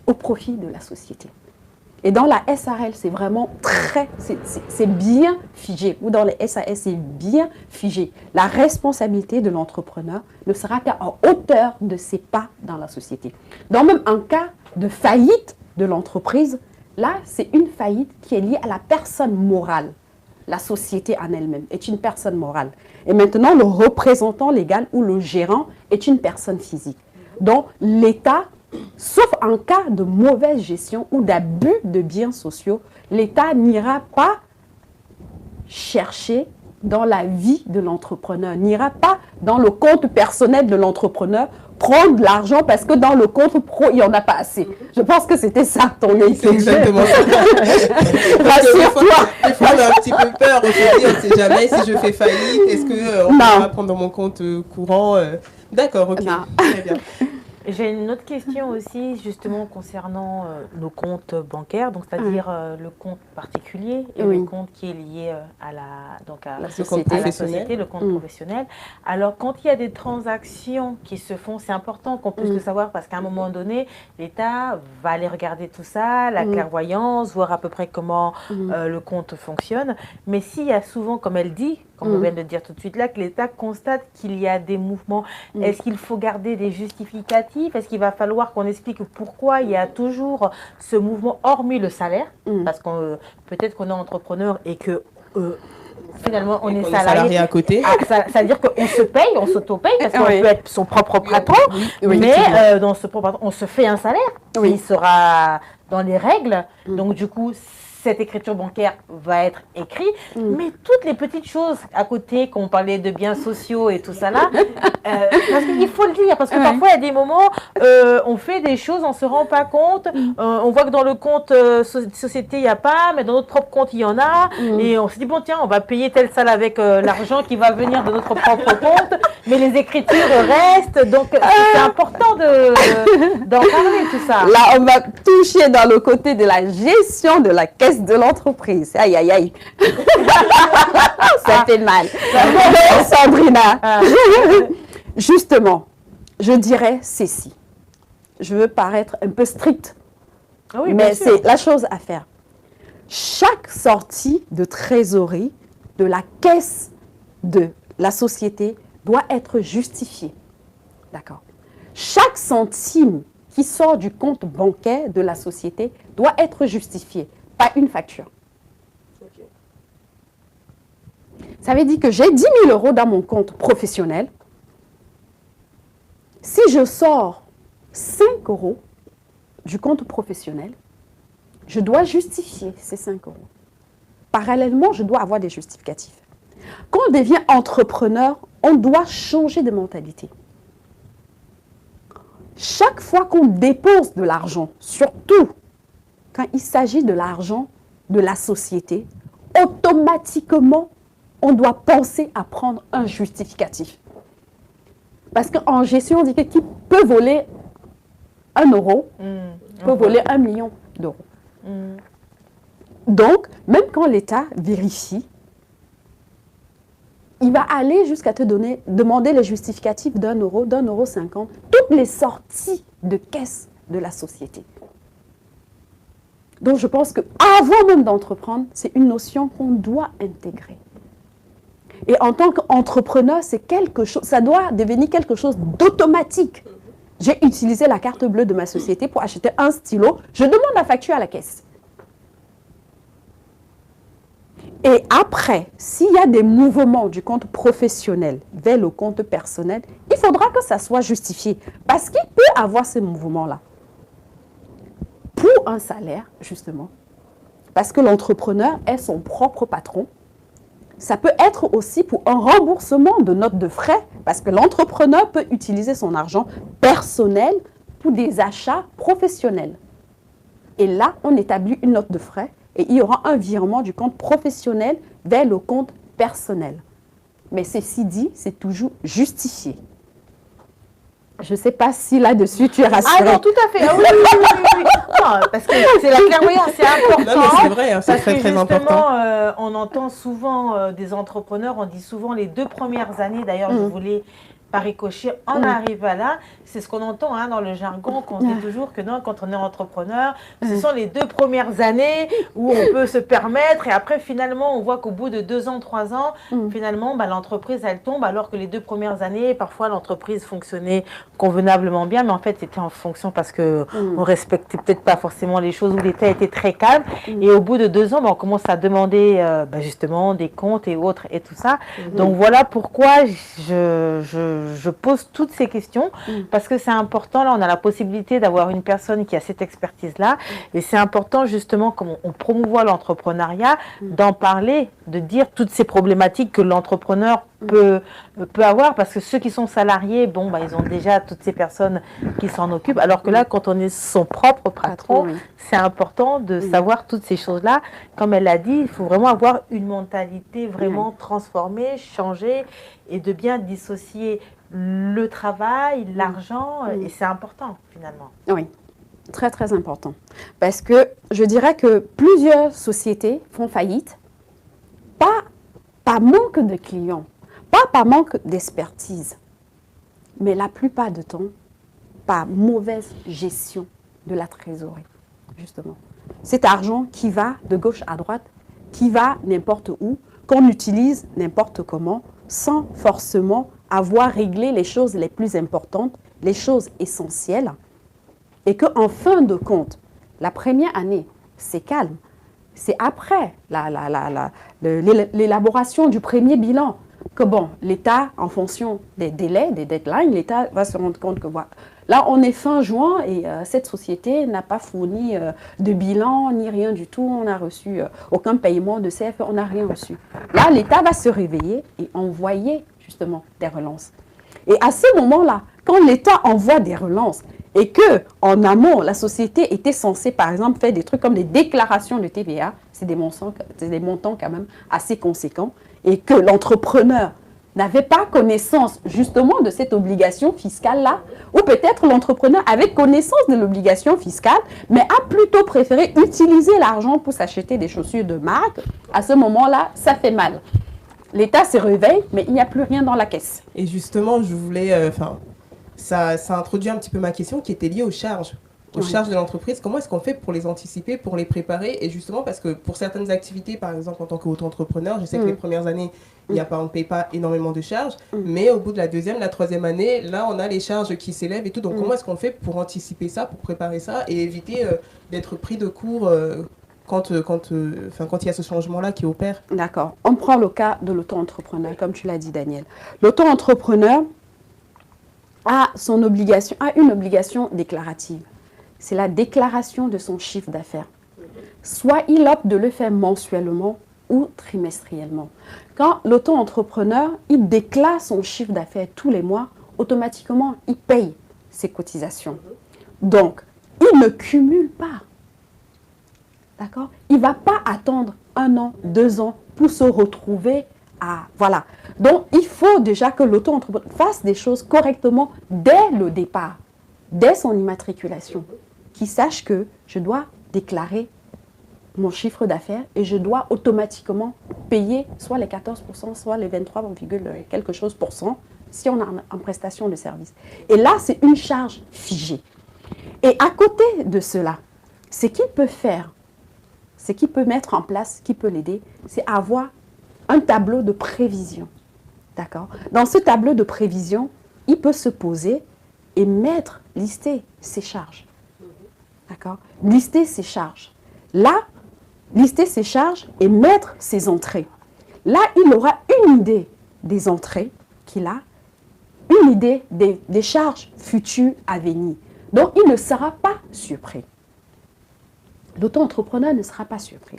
au profit de la société. Et dans la SARL, c'est vraiment c'est bien figé. Ou dans les SAS, c'est bien figé. La responsabilité de l'entrepreneur ne sera qu'à hauteur de ses pas dans la société. Donc même en cas de faillite de l'entreprise, là, c'est une faillite qui est liée à la personne morale. La société en elle-même est une personne morale. Et maintenant, le représentant légal ou le gérant est une personne physique. Donc, l'État, sauf en cas de mauvaise gestion ou d'abus de biens sociaux, l'État n'ira pas chercher dans la vie de l'entrepreneur, n'ira pas dans le compte personnel de l'entrepreneur prendre de l'argent parce que dans le compte pro, il n'y en a pas assez. Je pense que c'était ça ton idée. C'est exactement ça. Rassure-toi. Des fois, on a un petit peu peur. On se dit, on ne sait jamais si je fais faillite. Est-ce qu'on va prendre dans mon compte courant D'accord, ok. Très bien. J'ai une autre question aussi, justement, concernant nos comptes bancaires, donc c'est-à-dire le compte particulier et le compte qui est lié à la société, le compte professionnel. Alors, quand il y a des transactions qui se font, c'est important qu'on puisse le savoir parce qu'à un moment donné, l'État va aller regarder tout ça, la clairvoyance, voir à peu près comment le compte fonctionne. Mais s'il y a souvent, comme elle dit, comme on vient de dire tout de suite là, que l'État constate qu'il y a des mouvements, est-ce qu'il faut garder des justificatifs? Est-ce qu'il va falloir qu'on explique pourquoi il y a toujours ce mouvement, hormis le salaire? Parce que peut-être qu'on est entrepreneur et que finalement on est salarié à côté. C'est-à-dire qu'on se paye, on s'auto-paye parce qu'on peut être son propre patron, mais dans ce propre patron, on se fait un salaire qui sera dans les règles. Donc du coup, cette écriture bancaire va être écrite, mais toutes les petites choses à côté, qu'on parlait de biens sociaux et tout ça là, parce qu'il faut le dire, parce que parfois il y a des moments, on fait des choses, on ne se rend pas compte, on voit que dans le compte société il n'y a pas, mais dans notre propre compte il y en a, et on se dit bon tiens, on va payer telle salle avec l'argent qui va venir de notre propre compte, mais les écritures restent, donc c'est important d'en parler tout ça. Là on va toucher dans le côté de la gestion de la caisse de l'entreprise. Aïe, aïe, aïe. Ça fait mal. Donc, Sandrina, justement, je dirais ceci. Je veux paraître un peu stricte, mais c'est la chose à faire. Chaque sortie de trésorerie de la caisse de la société doit être justifiée. D'accord. Chaque centime qui sort du compte bancaire de la société doit être justifié. Pas une facture. Ça veut dire que j'ai 10 000 € dans mon compte professionnel. Si je sors 5 € du compte professionnel, je dois justifier ces 5 €. Parallèlement, je dois avoir des justificatifs. Quand on devient entrepreneur, on doit changer de mentalité. Chaque fois qu'on dépense de l'argent, surtout quand il s'agit de l'argent de la société, automatiquement, on doit penser à prendre un justificatif. Parce qu'en gestion, on dit que qui peut voler 1 euro, peut voler 1 million d'euros. Donc, même quand l'État vérifie, il va aller jusqu'à te demander les justificatifs d'1 euro, d'1,50 €, toutes les sorties de caisse de la société. Donc, je pense qu'avant même d'entreprendre, c'est une notion qu'on doit intégrer. Et en tant qu'entrepreneur, c'est quelque chose, ça doit devenir quelque chose d'automatique. J'ai utilisé la carte bleue de ma société pour acheter un stylo. Je demande la facture à la caisse. Et après, s'il y a des mouvements du compte professionnel vers le compte personnel, il faudra que ça soit justifié. Parce qu'il peut avoir ces mouvements-là. Pour un salaire, justement. Parce que l'entrepreneur est son propre patron. Ça peut être aussi pour un remboursement de notes de frais. Parce que l'entrepreneur peut utiliser son argent personnel pour des achats professionnels. Et là, on établit une note de frais. Et il y aura un virement du compte professionnel vers le compte personnel. Mais ceci dit, c'est toujours justifié. Je ne sais pas si là-dessus tu es rassurée. Ah non, tout à fait. Ah, oui, oui, oui, oui, oui. Non, parce que c'est la clairvoyance, c'est important. Non, mais c'est vrai, hein, c'est très, très important. On entend souvent des entrepreneurs, on dit souvent les 2 premières années, d'ailleurs, je voulais par ricochet en arriver à là, c'est ce qu'on entend hein, dans le jargon, qu'on dit toujours que non, quand on est entrepreneur, ce sont les 2 premières années où on peut se permettre et après finalement on voit qu'au bout de 2 ans, 3 ans, finalement bah, l'entreprise elle tombe alors que les 2 premières années, parfois l'entreprise fonctionnait convenablement bien, mais en fait c'était en fonction parce que on respectait peut-être pas forcément les choses où l'État était très calme et au bout de 2 ans, bah, on commence à demander bah, justement des comptes et autres et tout ça. Donc voilà pourquoi je pose toutes ces questions parce que c'est important. Là, on a la possibilité d'avoir une personne qui a cette expertise-là et c'est important justement, comme on promouvoit l'entrepreneuriat, d'en parler, de dire toutes ces problématiques que l'entrepreneur peut avoir parce que ceux qui sont salariés, bon, bah, ils ont déjà toutes ces personnes qui s'en occupent alors que là, quand on est son propre patron, c'est important de savoir toutes ces choses-là. Comme elle l'a dit, il faut vraiment avoir une mentalité vraiment transformée, changée et de bien dissocier le travail, l'argent, et c'est important finalement. Oui, très très important. Parce que je dirais que plusieurs sociétés font faillite, pas par manque de clients, pas par manque d'expertise, mais la plupart du temps, par mauvaise gestion de la trésorerie, justement. Cet argent qui va de gauche à droite, qui va n'importe où, qu'on utilise n'importe comment, sans forcément avoir réglé les choses les plus importantes, les choses essentielles, et qu'en fin de compte, la première année, c'est calme. C'est après l'élaboration du premier bilan que, bon, l'État, en fonction des délais, des deadlines, l'État va se rendre compte que, voilà, là, on est fin juin et cette société n'a pas fourni de bilan ni rien du tout. On n'a reçu aucun paiement de CFE, on n'a rien reçu. Là, l'État va se réveiller et envoyer justement des relances. Et à ce moment-là, quand l'État envoie des relances et que en amont, la société était censée, par exemple, faire des trucs comme des déclarations de TVA, c'est des montants quand même assez conséquents, et que l'entrepreneur n'avait pas connaissance justement de cette obligation fiscale-là, ou peut-être l'entrepreneur avait connaissance de l'obligation fiscale, mais a plutôt préféré utiliser l'argent pour s'acheter des chaussures de marque, à ce moment-là, ça fait mal. L'État se réveille, mais il n'y a plus rien dans la caisse. Et justement, je voulais, ça introduit un petit peu ma question qui était liée aux charges de l'entreprise. Comment est-ce qu'on fait pour les anticiper, pour les préparer? Et justement, parce que pour certaines activités, par exemple, en tant qu'auto-entrepreneur, je sais que les premières années, on ne paye pas énormément de charges, mais au bout de la 2e, la 3e année, là, on a les charges qui s'élèvent et tout. Donc, comment est-ce qu'on fait pour anticiper ça, pour préparer ça et éviter d'être pris de court quand il y a ce changement-là qui opère? D'accord. On prend le cas de l'auto-entrepreneur, comme tu l'as dit, Daniel. L'auto-entrepreneur a une obligation déclarative. C'est la déclaration de son chiffre d'affaires. Soit il opte de le faire mensuellement ou trimestriellement. Quand l'auto-entrepreneur, il déclare son chiffre d'affaires tous les mois, automatiquement, il paye ses cotisations. Donc, il ne cumule pas. D'accord? Il ne va pas attendre 1 an, 2 ans pour se retrouver à... Voilà. Donc, il faut déjà que l'auto-entrepreneur fasse des choses correctement dès le départ, dès son immatriculation. Qu'il sache que je dois déclarer mon chiffre d'affaires et je dois automatiquement payer soit les 14%, soit les 23, quelque chose pour cent si on a en prestation de service. Et là, c'est une charge figée. Et à côté de cela, ce qu'il peut faire, ce qu'il peut mettre en place, qui peut l'aider, c'est avoir un tableau de prévision. D'accord? Dans ce tableau de prévision, il peut se poser et lister ses charges. D'accord? Lister ses charges. Là, lister ses charges et mettre ses entrées. Là, il aura une idée des entrées qu'il a, une idée des charges futures à venir. Donc, il ne sera pas surpris. L'auto-entrepreneur ne sera pas surpris.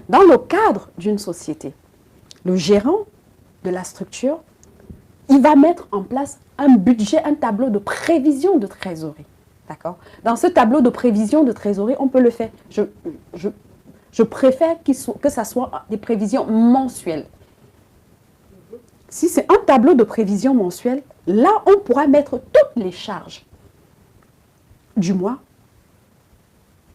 Dans le cadre d'une société, le gérant de la structure, il va mettre en place un budget, un tableau de prévision de trésorerie. D'accord? Dans ce tableau de prévision de trésorerie, on peut le faire. Je préfère que ça soit des prévisions mensuelles. Si c'est un tableau de prévision mensuelle, là, on pourra mettre toutes les charges du mois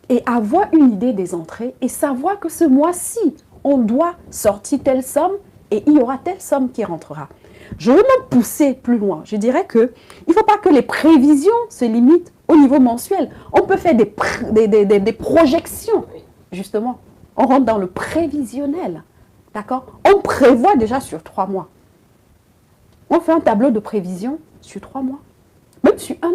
et avoir une idée des entrées et savoir que ce mois-ci, on doit sortir telle somme et il y aura telle somme qui rentrera. Je veux même pousser plus loin. Je dirais qu'il ne faut pas que les prévisions se limitent au niveau mensuel. On peut faire des projections, justement. On rentre dans le prévisionnel. D'accord? On prévoit déjà sur 3 mois. On fait un tableau de prévision sur 3 mois, même sur 1 an.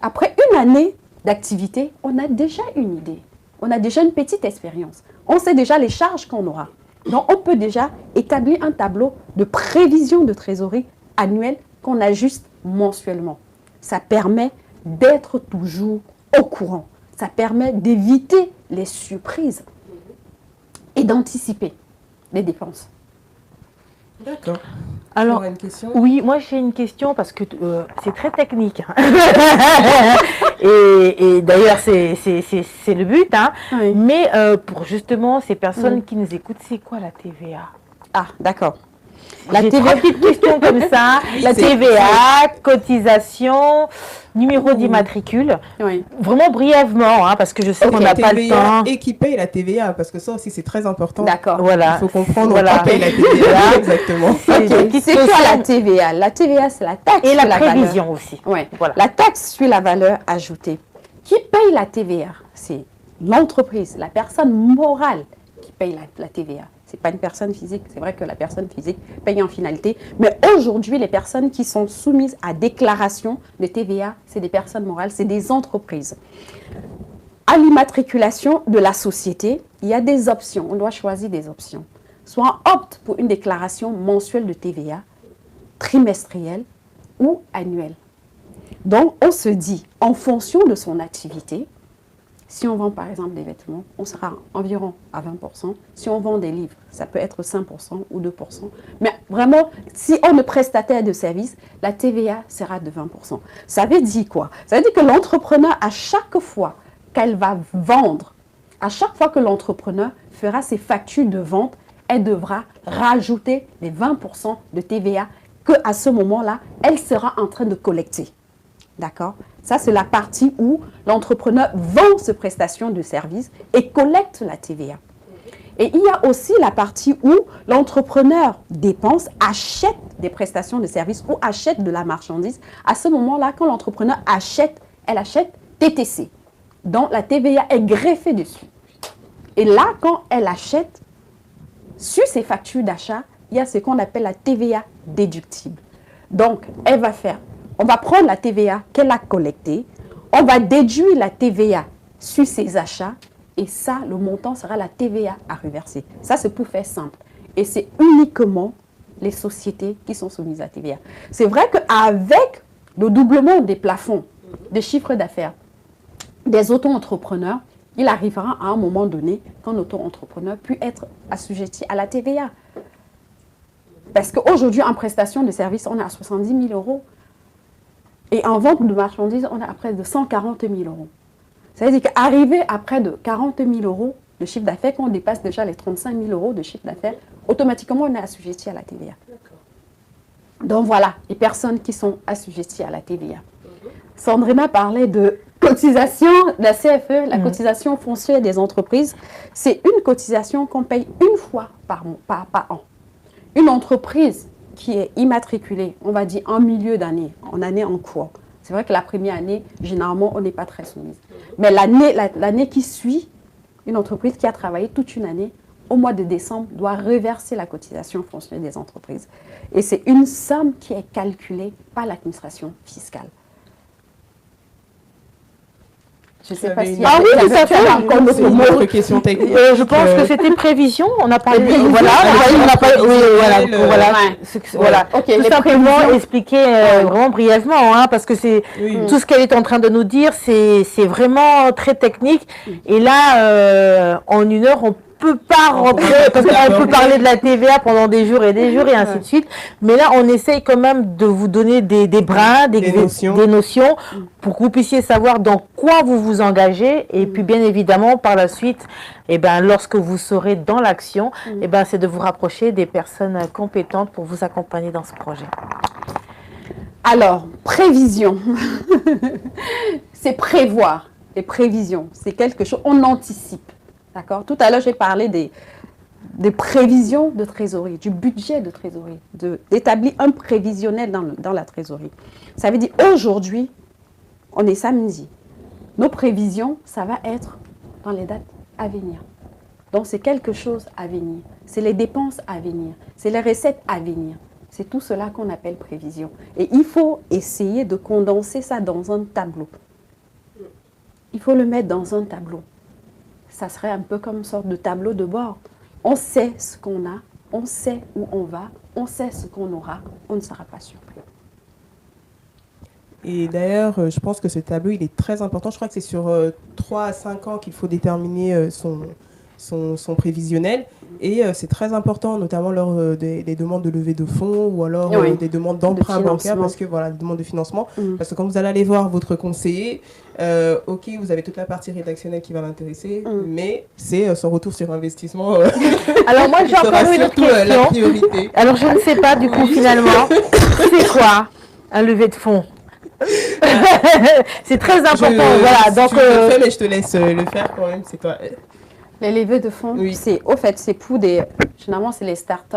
Après une année d'activité, on a déjà une idée. On a déjà une petite expérience. On sait déjà les charges qu'on aura. Donc, on peut déjà établir un tableau de prévision de trésorerie annuelle qu'on ajuste mensuellement. Ça permet d'être toujours au courant. Ça permet d'éviter les surprises et d'anticiper les dépenses. D'accord. Alors, une question? oui, moi j'ai une question parce que c'est très technique. et d'ailleurs, c'est le but. Hein. Oui. Mais pour justement ces personnes qui nous écoutent, c'est quoi la TVA? Ah, d'accord. J'ai trois petites questions comme ça. La TVA, cotisation, numéro d'immatricule. Oui. Vraiment brièvement, hein, parce que je sais qu'on n'a pas le temps. Et qui paye la TVA, parce que ça aussi c'est très important. D'accord. Voilà. Il faut comprendre Voilà. qui paye la TVA. Exactement. C'est quoi la TVA? La TVA, c'est la taxe Et la sur prévision valeur. aussi. Ouais. Voilà. La taxe sur la valeur ajoutée. Qui paye la TVA? C'est l'entreprise, la personne morale qui paye la TVA. Ce n'est pas une personne physique. C'est vrai que la personne physique paye en finalité. Mais aujourd'hui, les personnes qui sont soumises à déclaration de TVA, c'est des personnes morales, c'est des entreprises. À l'immatriculation de la société, il y a des options. On doit choisir des options. Soit on opte pour une déclaration mensuelle de TVA, trimestrielle ou annuelle. Donc, on se dit, en fonction de son activité, si on vend par exemple des vêtements, on sera environ à 20%. Si on vend des livres, ça peut être 5% ou 2%. Mais vraiment, si on est prestataire de service, la TVA sera de 20%. Ça veut dire quoi? Ça veut dire que l'entrepreneur, à chaque fois qu'elle va vendre, à chaque fois que l'entrepreneur fera ses factures de vente, elle devra rajouter les 20% de TVA qu'à ce moment-là, elle sera en train de collecter. D'accord? Ça, c'est la partie où l'entrepreneur vend ses prestations de services et collecte la TVA. Et il y a aussi la partie où l'entrepreneur dépense, achète des prestations de services ou achète de la marchandise. À ce moment-là, quand l'entrepreneur achète, elle achète TTC. Donc, la TVA est greffée dessus. Et là, quand elle achète, sur ses factures d'achat, il y a ce qu'on appelle la TVA déductible. Donc, elle va faire... On va prendre la TVA qu'elle a collectée, on va déduire la TVA sur ses achats et ça, le montant sera la TVA à reverser. Ça, c'est pour faire simple. Et c'est uniquement les sociétés qui sont soumises à la TVA. C'est vrai qu'avec le doublement des plafonds de chiffre d'affaires des auto-entrepreneurs, il arrivera à un moment donné qu'un auto-entrepreneur puisse être assujetti à la TVA. Parce qu'aujourd'hui, en prestation de services, on est à 70 000 euros. Et en vente de marchandises, on est à près de 140 000 euros. Ça veut dire qu'arriver à près de 40 000 euros de chiffre d'affaires, quand on dépasse déjà les 35 000 euros de chiffre d'affaires, automatiquement, on est assujetti à la TVA. Donc voilà, les personnes qui sont assujetties à la TVA. Sandrina parlait de cotisation, la CFE, la cotisation foncière des entreprises. C'est une cotisation qu'on paye une fois par an. Une entreprise qui est immatriculé, on va dire en milieu d'année, en année en cours. C'est vrai que la première année, généralement, on n'est pas très soumise. Mais l'année qui suit, une entreprise qui a travaillé toute une année, au mois de décembre, doit reverser la cotisation foncière des entreprises. Et c'est une somme qui est calculée par l'administration fiscale. Je ne sais pas si... Ah oui, tout à fait. C'est une autre question technique. Je pense que c'était prévision. On a parlé. Voilà. Voilà. Okay, tout simplement expliquer vraiment brièvement, hein, parce que c'est tout ce qu'elle est en train de nous dire, c'est vraiment très technique. Et là, en une heure, on peut pas rentrer, parce qu'on peut parler de la TVA pendant des jours et ainsi de suite. Mais là, on essaye quand même de vous donner des brins, des notions pour que vous puissiez savoir dans quoi vous vous engagez. Et puis, bien évidemment, par la suite, lorsque vous serez dans l'action, c'est de vous rapprocher des personnes compétentes pour vous accompagner dans ce projet. Alors, prévision. C'est prévoir. Les prévisions, c'est quelque chose, on anticipe. D'accord. Tout à l'heure, j'ai parlé des prévisions de trésorerie, du budget de trésorerie, d'établir un prévisionnel dans la trésorerie. Ça veut dire, aujourd'hui, on est samedi. Nos prévisions, ça va être dans les dates à venir. Donc, c'est quelque chose à venir. C'est les dépenses à venir. C'est les recettes à venir. C'est tout cela qu'on appelle prévision. Et il faut essayer de condenser ça dans un tableau. Il faut le mettre dans un tableau. Ça serait un peu comme une sorte de tableau de bord. On sait ce qu'on a, on sait où on va, on sait ce qu'on aura, on ne sera pas surpris. Et d'ailleurs, je pense que ce tableau, il est très important. Je crois que c'est sur 3 à 5 ans qu'il faut déterminer son prévisionnel. Et c'est très important, notamment lors des demandes de levée de fonds ou alors des demandes d'emprunt bancaire, parce que voilà, des demandes de financement. Parce que quand vous allez aller voir votre conseiller, ok, vous avez toute la partie rédactionnelle qui va l'intéresser, mais c'est son retour sur investissement. Alors moi, j'ai encore une autre question. La priorité. Alors je ne sais pas, du coup, finalement, c'est quoi un levée de fonds? C'est très important. Voilà, donc, tu le fais, mais je te laisse le faire quand même, c'est toi. Les levées de fonds, c'est pour généralement, c'est les startups,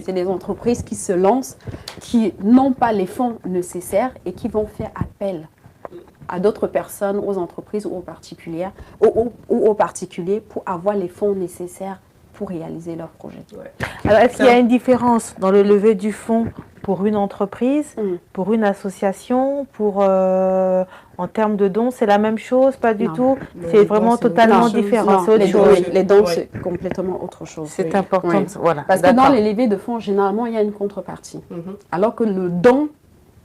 c'est des entreprises qui se lancent, qui n'ont pas les fonds nécessaires et qui vont faire appel à d'autres personnes, aux entreprises ou aux particuliers pour avoir les fonds nécessaires pour réaliser leur projet. Alors, est-ce qu'il y a une différence dans le lever du fonds pour une entreprise, pour une association, en termes de dons, c'est la même chose? Pas du tout. C'est vraiment totalement différent. Les dons, c'est complètement autre chose. C'est important. Voilà. Parce que dans les levées de fonds, généralement, il y a une contrepartie. Alors que le don,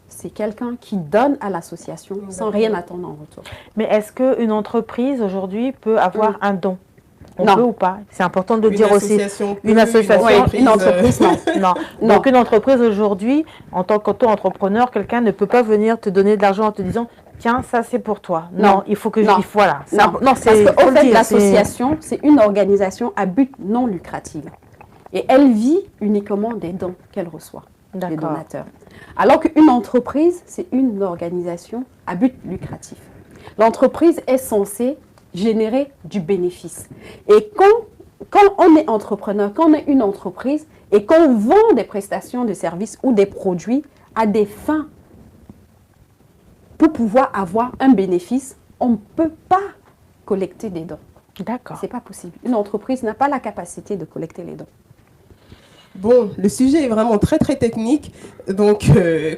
c'est quelqu'un qui donne à l'association sans rien attendre en retour. Mais est-ce qu'une entreprise aujourd'hui peut avoir un don? On peut ou pas? C'est important de le dire aussi. Une association, une entreprise, non. Donc une entreprise aujourd'hui, en tant qu'auto-entrepreneur, quelqu'un ne peut pas venir te donner de l'argent en te disant tiens, ça c'est pour toi. Non, il faut que voilà. Non, c'est parce qu'en fait, l'association, c'est une organisation à but non lucratif. Et elle vit uniquement des dons qu'elle reçoit des donateurs. Alors qu'une entreprise, c'est une organisation à but lucratif. L'entreprise est censée générer du bénéfice. Et quand on est entrepreneur, quand on est une entreprise et qu'on vend des prestations de services ou des produits à des fins pour pouvoir avoir un bénéfice, on ne peut pas collecter des dons. D'accord. C'est pas possible. Une entreprise n'a pas la capacité de collecter les dons. Bon, le sujet est vraiment très très technique, donc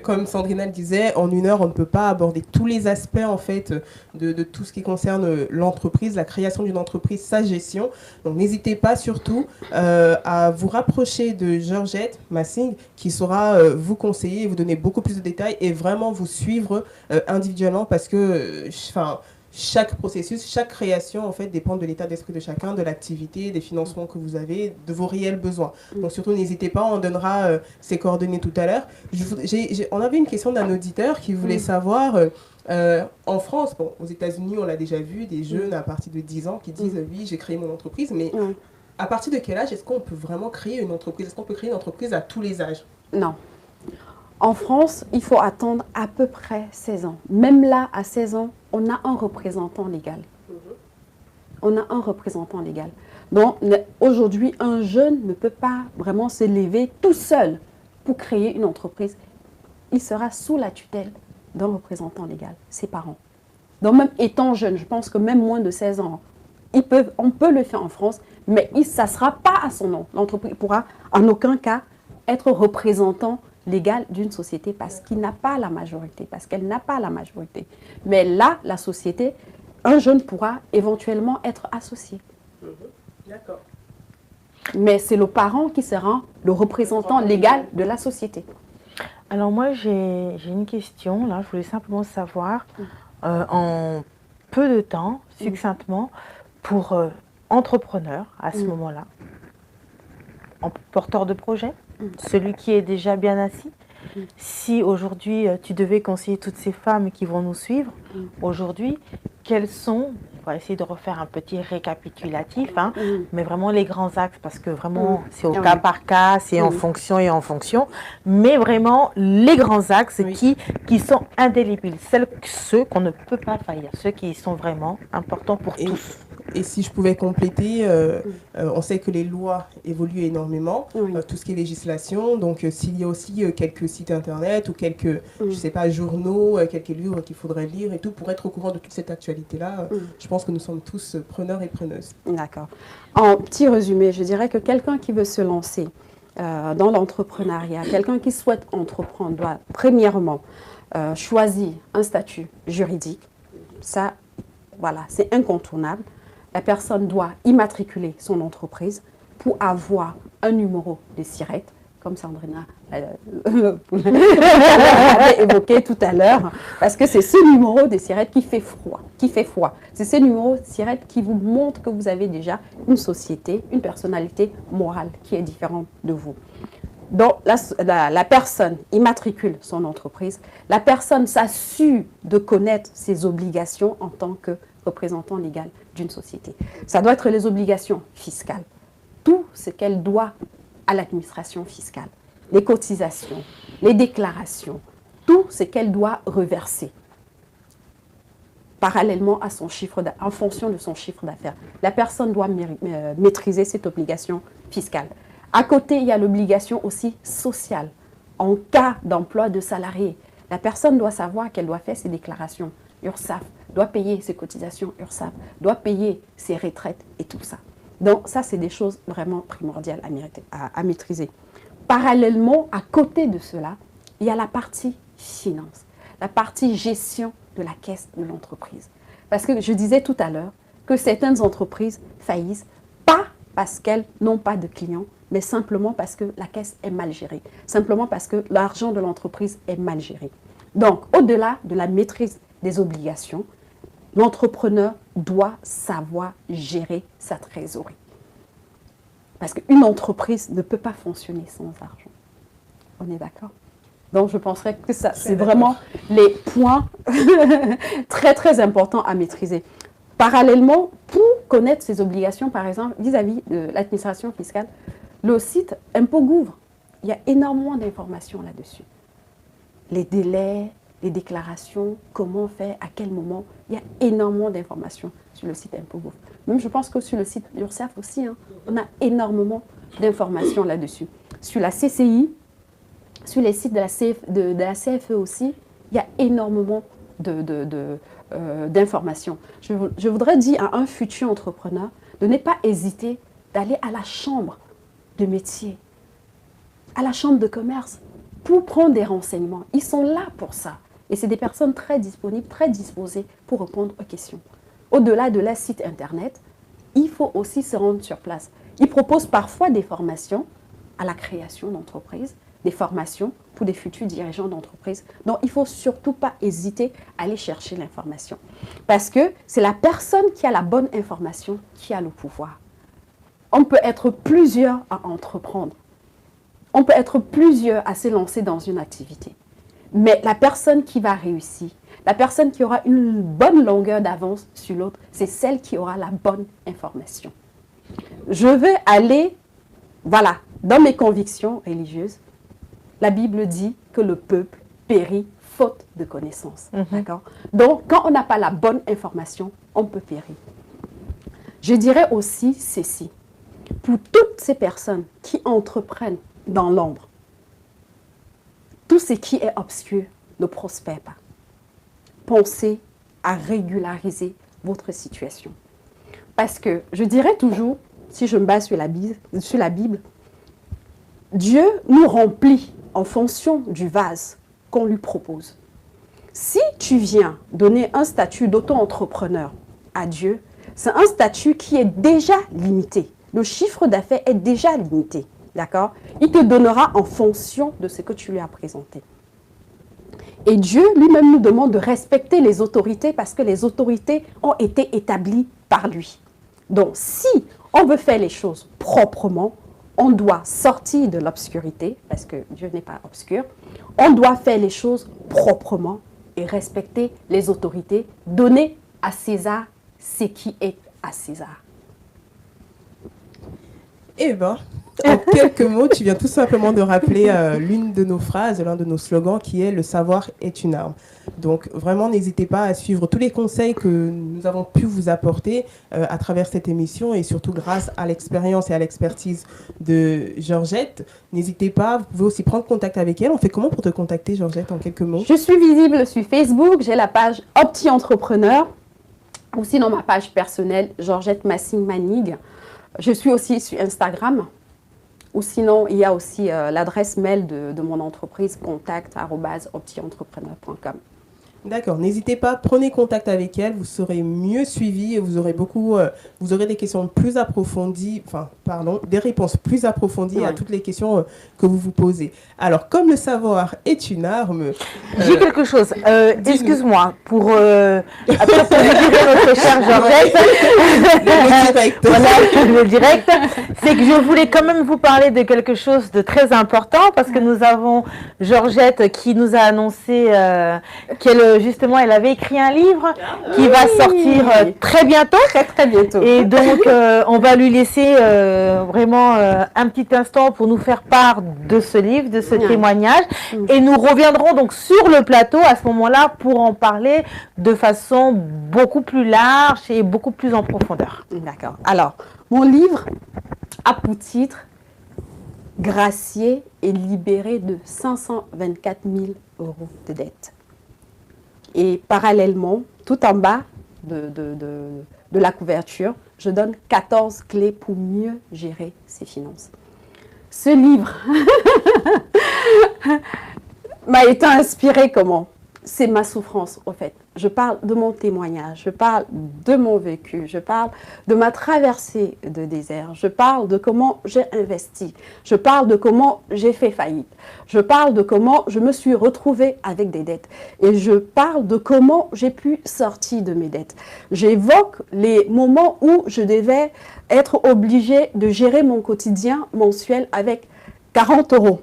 comme Sandrina le disait, en une heure on ne peut pas aborder tous les aspects en fait de tout ce qui concerne l'entreprise, la création d'une entreprise, sa gestion. Donc n'hésitez pas surtout à vous rapprocher de Georgette Massing qui saura vous conseiller, vous donner beaucoup plus de détails et vraiment vous suivre individuellement parce que chaque processus, chaque création, en fait, dépend de l'état d'esprit de chacun, de l'activité, des financements que vous avez, de vos réels besoins. Donc, surtout, n'hésitez pas, on donnera ses coordonnées tout à l'heure. On avait une question d'un auditeur qui voulait savoir, en France, bon, aux États-Unis, on l'a déjà vu, des jeunes à partir de 10 ans qui disent oui, j'ai créé mon entreprise, mais à partir de quel âge est-ce qu'on peut vraiment créer une entreprise? Est-ce qu'on peut créer une entreprise à tous les âges? Non. En France, il faut attendre à peu près 16 ans. Même là, à 16 ans, on a un représentant légal. On a un représentant légal. Donc, aujourd'hui, un jeune ne peut pas vraiment se lever tout seul pour créer une entreprise. Il sera sous la tutelle d'un représentant légal, ses parents. Donc, même étant jeune, je pense que même moins de 16 ans, on peut le faire en France, mais ça ne sera pas à son nom. L'entreprise ne pourra en aucun cas être représentant légal d'une société parce qu'il n'a pas la majorité, parce qu'elle n'a pas la majorité. Mais là, la société un jeune pourra éventuellement être associé. D'accord. Mais c'est le parent qui sera le représentant légal de la société. Alors moi, j'ai une question, là, je voulais simplement savoir, en peu de temps, succinctement, pour entrepreneur à ce moment-là, en porteur de projet, celui qui est déjà bien assis, si aujourd'hui tu devais conseiller toutes ces femmes qui vont nous suivre, aujourd'hui, quels sont, on va essayer de refaire un petit récapitulatif, hein, mais vraiment les grands axes, parce que vraiment c'est au cas par cas, c'est en fonction et en fonction, mais vraiment les grands axes qui sont indélébiles, ceux qu'on ne peut pas faillir, ceux qui sont vraiment importants pour tous. Et si je pouvais compléter, on sait que les lois évoluent énormément, tout ce qui est législation. Donc, s'il y a aussi quelques sites internet ou quelques, je sais pas, journaux, quelques livres qu'il faudrait lire et tout pour être au courant de toute cette actualité-là, je pense que nous sommes tous preneurs et preneuses. D'accord. En petit résumé, je dirais que quelqu'un qui veut se lancer dans l'entrepreneuriat, quelqu'un qui souhaite entreprendre doit premièrement choisir un statut juridique. Ça, voilà, c'est incontournable. La personne doit immatriculer son entreprise pour avoir un numéro de SIRET, comme Sandrina l'avait évoqué tout à l'heure, parce que c'est ce numéro de SIRET qui fait foi. C'est ce numéro de SIRET qui vous montre que vous avez déjà une société, une personnalité morale qui est différente de vous. Donc, la personne immatricule son entreprise, la personne s'assure de connaître ses obligations en tant que représentant légal d'une société. Ça doit être les obligations fiscales, tout ce qu'elle doit à l'administration fiscale, les cotisations, les déclarations, tout ce qu'elle doit reverser parallèlement à son chiffre en fonction de son chiffre d'affaires. La personne doit maîtriser cette obligation fiscale. À côté, il y a l'obligation aussi sociale. En cas d'emploi de salarié, la personne doit savoir qu'elle doit faire ses déclarations URSSAF, doit payer ses cotisations URSSAF, doit payer ses retraites et tout ça. Donc ça, c'est des choses vraiment primordiales à maîtriser. Parallèlement, à côté de cela, il y a la partie finance, la partie gestion de la caisse de l'entreprise. Parce que je disais tout à l'heure que certaines entreprises faillissent, pas parce qu'elles n'ont pas de clients, mais simplement parce que la caisse est mal gérée, simplement parce que l'argent de l'entreprise est mal géré. Donc, au-delà de la maîtrise des obligations, l'entrepreneur doit savoir gérer sa trésorerie. Parce qu'une entreprise ne peut pas fonctionner sans argent. On est d'accord? Donc, je penserais que ça, c'est vraiment les points très, très importants à maîtriser. Parallèlement, pour connaître ses obligations, par exemple, vis-à-vis de l'administration fiscale, le site ImpôtGouv, il y a énormément d'informations là-dessus. Les délais, les déclarations, comment faire, à quel moment, il y a énormément d'informations sur le site ImpôtGouv. Même je pense que sur le site URSSAF aussi, hein, on a énormément d'informations là-dessus. Sur la CCI, sur les sites de la CFE aussi, il y a énormément d'informations. Je voudrais dire à un futur entrepreneur de ne pas hésiter d'aller à la chambre de métier, à la chambre de commerce, pour prendre des renseignements. Ils sont là pour ça. Et c'est des personnes très disponibles, très disposées pour répondre aux questions. Au-delà de leur site internet, il faut aussi se rendre sur place. Ils proposent parfois des formations à la création d'entreprises, des formations pour des futurs dirigeants d'entreprise. Donc, il ne faut surtout pas hésiter à aller chercher l'information. Parce que c'est la personne qui a la bonne information qui a le pouvoir. On peut être plusieurs à entreprendre. On peut être plusieurs à se lancer dans une activité. Mais la personne qui va réussir, la personne qui aura une bonne longueur d'avance sur l'autre, c'est celle qui aura la bonne information. Je veux aller, voilà, dans mes convictions religieuses. La Bible dit que le peuple périt faute de connaissances. D'accord? Donc, quand on n'a pas la bonne information, on peut périr. Je dirais aussi ceci. Pour toutes ces personnes qui entreprennent dans l'ombre, tout ce qui est obscur ne prospère pas. Pensez à régulariser votre situation. Parce que je dirais toujours, si je me base sur la Bible, Dieu nous remplit en fonction du vase qu'on lui propose. Si tu viens donner un statut d'auto-entrepreneur à Dieu, c'est un statut qui est déjà limité. Le chiffre d'affaires est déjà limité, d'accord? Il te donnera en fonction de ce que tu lui as présenté. Et Dieu lui-même nous demande de respecter les autorités parce que les autorités ont été établies par lui. Donc, si on veut faire les choses proprement, on doit sortir de l'obscurité, parce que Dieu n'est pas obscur. On doit faire les choses proprement et respecter les autorités, donner à César ce qui est à César. Eh bien, en quelques mots, tu viens tout simplement de rappeler l'une de nos phrases, l'un de nos slogans qui est « Le savoir est une arme ». Donc vraiment, n'hésitez pas à suivre tous les conseils que nous avons pu vous apporter à travers cette émission et surtout grâce à l'expérience et à l'expertise de Georgette. N'hésitez pas, vous pouvez aussi prendre contact avec elle. On fait comment pour te contacter, Georgette, en quelques mots? Je suis visible sur Facebook, j'ai la page Opti Entrepreneur, ou sinon ma page personnelle, Georgette Massing-Manig. Je suis aussi sur Instagram, ou sinon il y a aussi l'adresse mail de mon entreprise, contact@optientrepreneur.com. D'accord, n'hésitez pas, prenez contact avec elle, vous serez mieux suivi et vous aurez vous aurez des questions plus approfondies, des réponses plus approfondies à toutes les questions que vous vous posez. Alors, comme le savoir est une arme... J'ai quelque chose, excuse-moi, pour notre chère Georgette, le direct, c'est que je voulais quand même vous parler de quelque chose de très important parce que nous avons Georgette qui nous a annoncé qu'elle justement, elle avait écrit un livre qui va sortir très bientôt. Très bientôt. Et donc, on va lui laisser vraiment un petit instant pour nous faire part de ce livre, de ce témoignage. Et nous reviendrons donc sur le plateau à ce moment-là pour en parler de façon beaucoup plus large et beaucoup plus en profondeur. D'accord. Alors, mon livre a pour titre « Gracié et libéré de 524 000 € de dettes ». Et parallèlement, tout en bas de la couverture, je donne 14 clés pour mieux gérer ses finances. Ce livre m'a été inspiré comment? C'est ma souffrance, au fait. Je parle de mon témoignage, je parle de mon vécu, je parle de ma traversée de désert, je parle de comment j'ai investi, je parle de comment j'ai fait faillite, je parle de comment je me suis retrouvée avec des dettes et je parle de comment j'ai pu sortir de mes dettes. J'évoque les moments où je devais être obligée de gérer mon quotidien mensuel avec 40 €.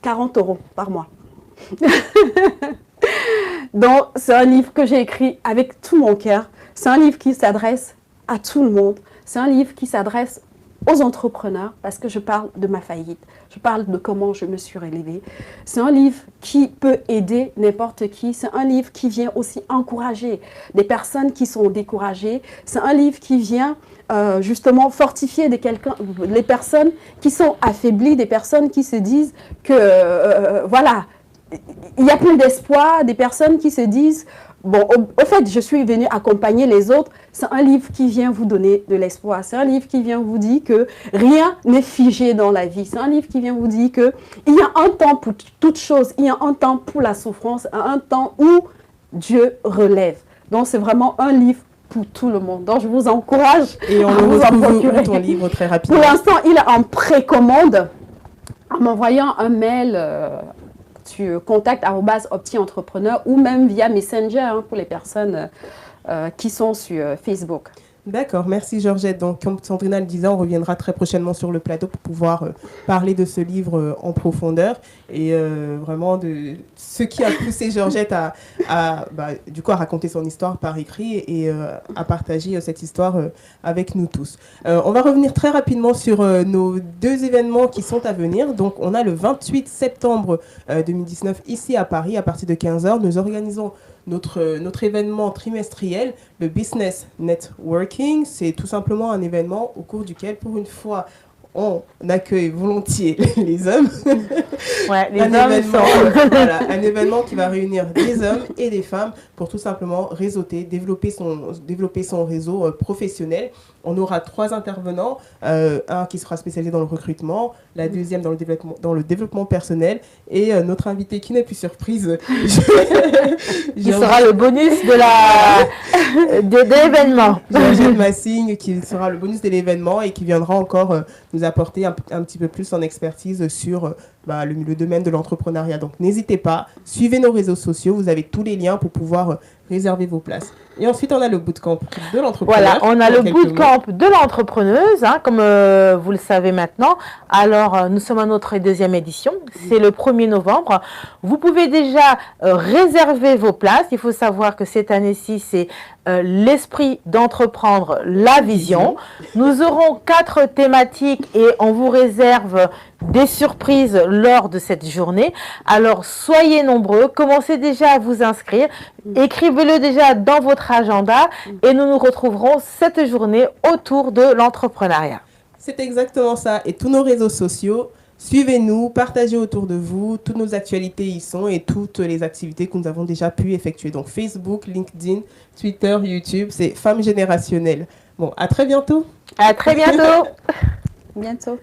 40 € par mois. Donc, c'est un livre que j'ai écrit avec tout mon cœur. C'est un livre qui s'adresse à tout le monde. C'est un livre qui s'adresse aux entrepreneurs parce que je parle de ma faillite. Je parle de comment je me suis relevée. C'est un livre qui peut aider n'importe qui. C'est un livre qui vient aussi encourager des personnes qui sont découragées. C'est un livre qui vient justement fortifier les personnes qui sont affaiblies, des personnes qui se disent que voilà, il n'y a plus d'espoir, des personnes qui se disent, bon, au fait, je suis venue accompagner les autres. C'est un livre qui vient vous donner de l'espoir. C'est un livre qui vient vous dire que rien n'est figé dans la vie. C'est un livre qui vient vous dire qu'il y a un temps pour toute chose. Il y a un temps pour la souffrance, un temps où Dieu relève. Donc, c'est vraiment un livre pour tout le monde. Donc, je vous encourage et on à vous en procurer. Ton livre très rapidement. Pour l'instant, il est en précommande. En m'envoyant un mail... tu contactes @optientrepreneur ou même via Messenger pour les personnes qui sont sur Facebook. D'accord, merci Georgette. Donc, comme Sandrina le disait, on reviendra très prochainement sur le plateau pour pouvoir parler de ce livre en profondeur et vraiment de ce qui a poussé Georgette à raconter son histoire par écrit et à partager cette histoire avec nous tous. On va revenir très rapidement sur nos deux événements qui sont à venir. Donc, on a le 28 septembre 2019 ici à Paris à partir de 15h. Nous organisons notre événement trimestriel, le Business Networking. C'est tout simplement un événement au cours duquel, pour une fois, on accueille volontiers les hommes. Ouais, les Un hommes événement, sont... voilà, un événement qui va réunir des hommes et des femmes pour tout simplement réseauter, développer son réseau professionnel. On aura 3 intervenants, un qui sera spécialisé dans le recrutement, la deuxième dans le développement personnel et notre invité qui n'est plus surprise. Qui sera le bonus de l'événement. Georgette Massigne qui sera le bonus de l'événement et qui viendra encore nous apporter un petit peu plus en expertise sur le domaine de l'entrepreneuriat. Donc n'hésitez pas, suivez nos réseaux sociaux, vous avez tous les liens pour pouvoir réserver vos places. Et ensuite, on a le bootcamp de l'entrepreneur. Voilà, on a le bootcamp de l'entrepreneuse, hein, comme vous le savez maintenant. Alors, nous sommes à notre 2e édition. C'est le 1er novembre. Vous pouvez déjà réserver vos places. Il faut savoir que cette année-ci, c'est l'esprit d'entreprendre, la vision. Nous aurons 4 thématiques et on vous réserve des surprises lors de cette journée. Alors, soyez nombreux, commencez déjà à vous inscrire, écrivez-le déjà dans votre agenda et nous nous retrouverons cette journée autour de l'entrepreneuriat. C'est exactement ça. Et tous nos réseaux sociaux, suivez-nous, partagez autour de vous, toutes nos actualités y sont et toutes les activités que nous avons déjà pu effectuer. Donc Facebook, LinkedIn, Twitter, YouTube, c'est Femmes Générationnelles. Bon, à très bientôt. À très bientôt. Bientôt.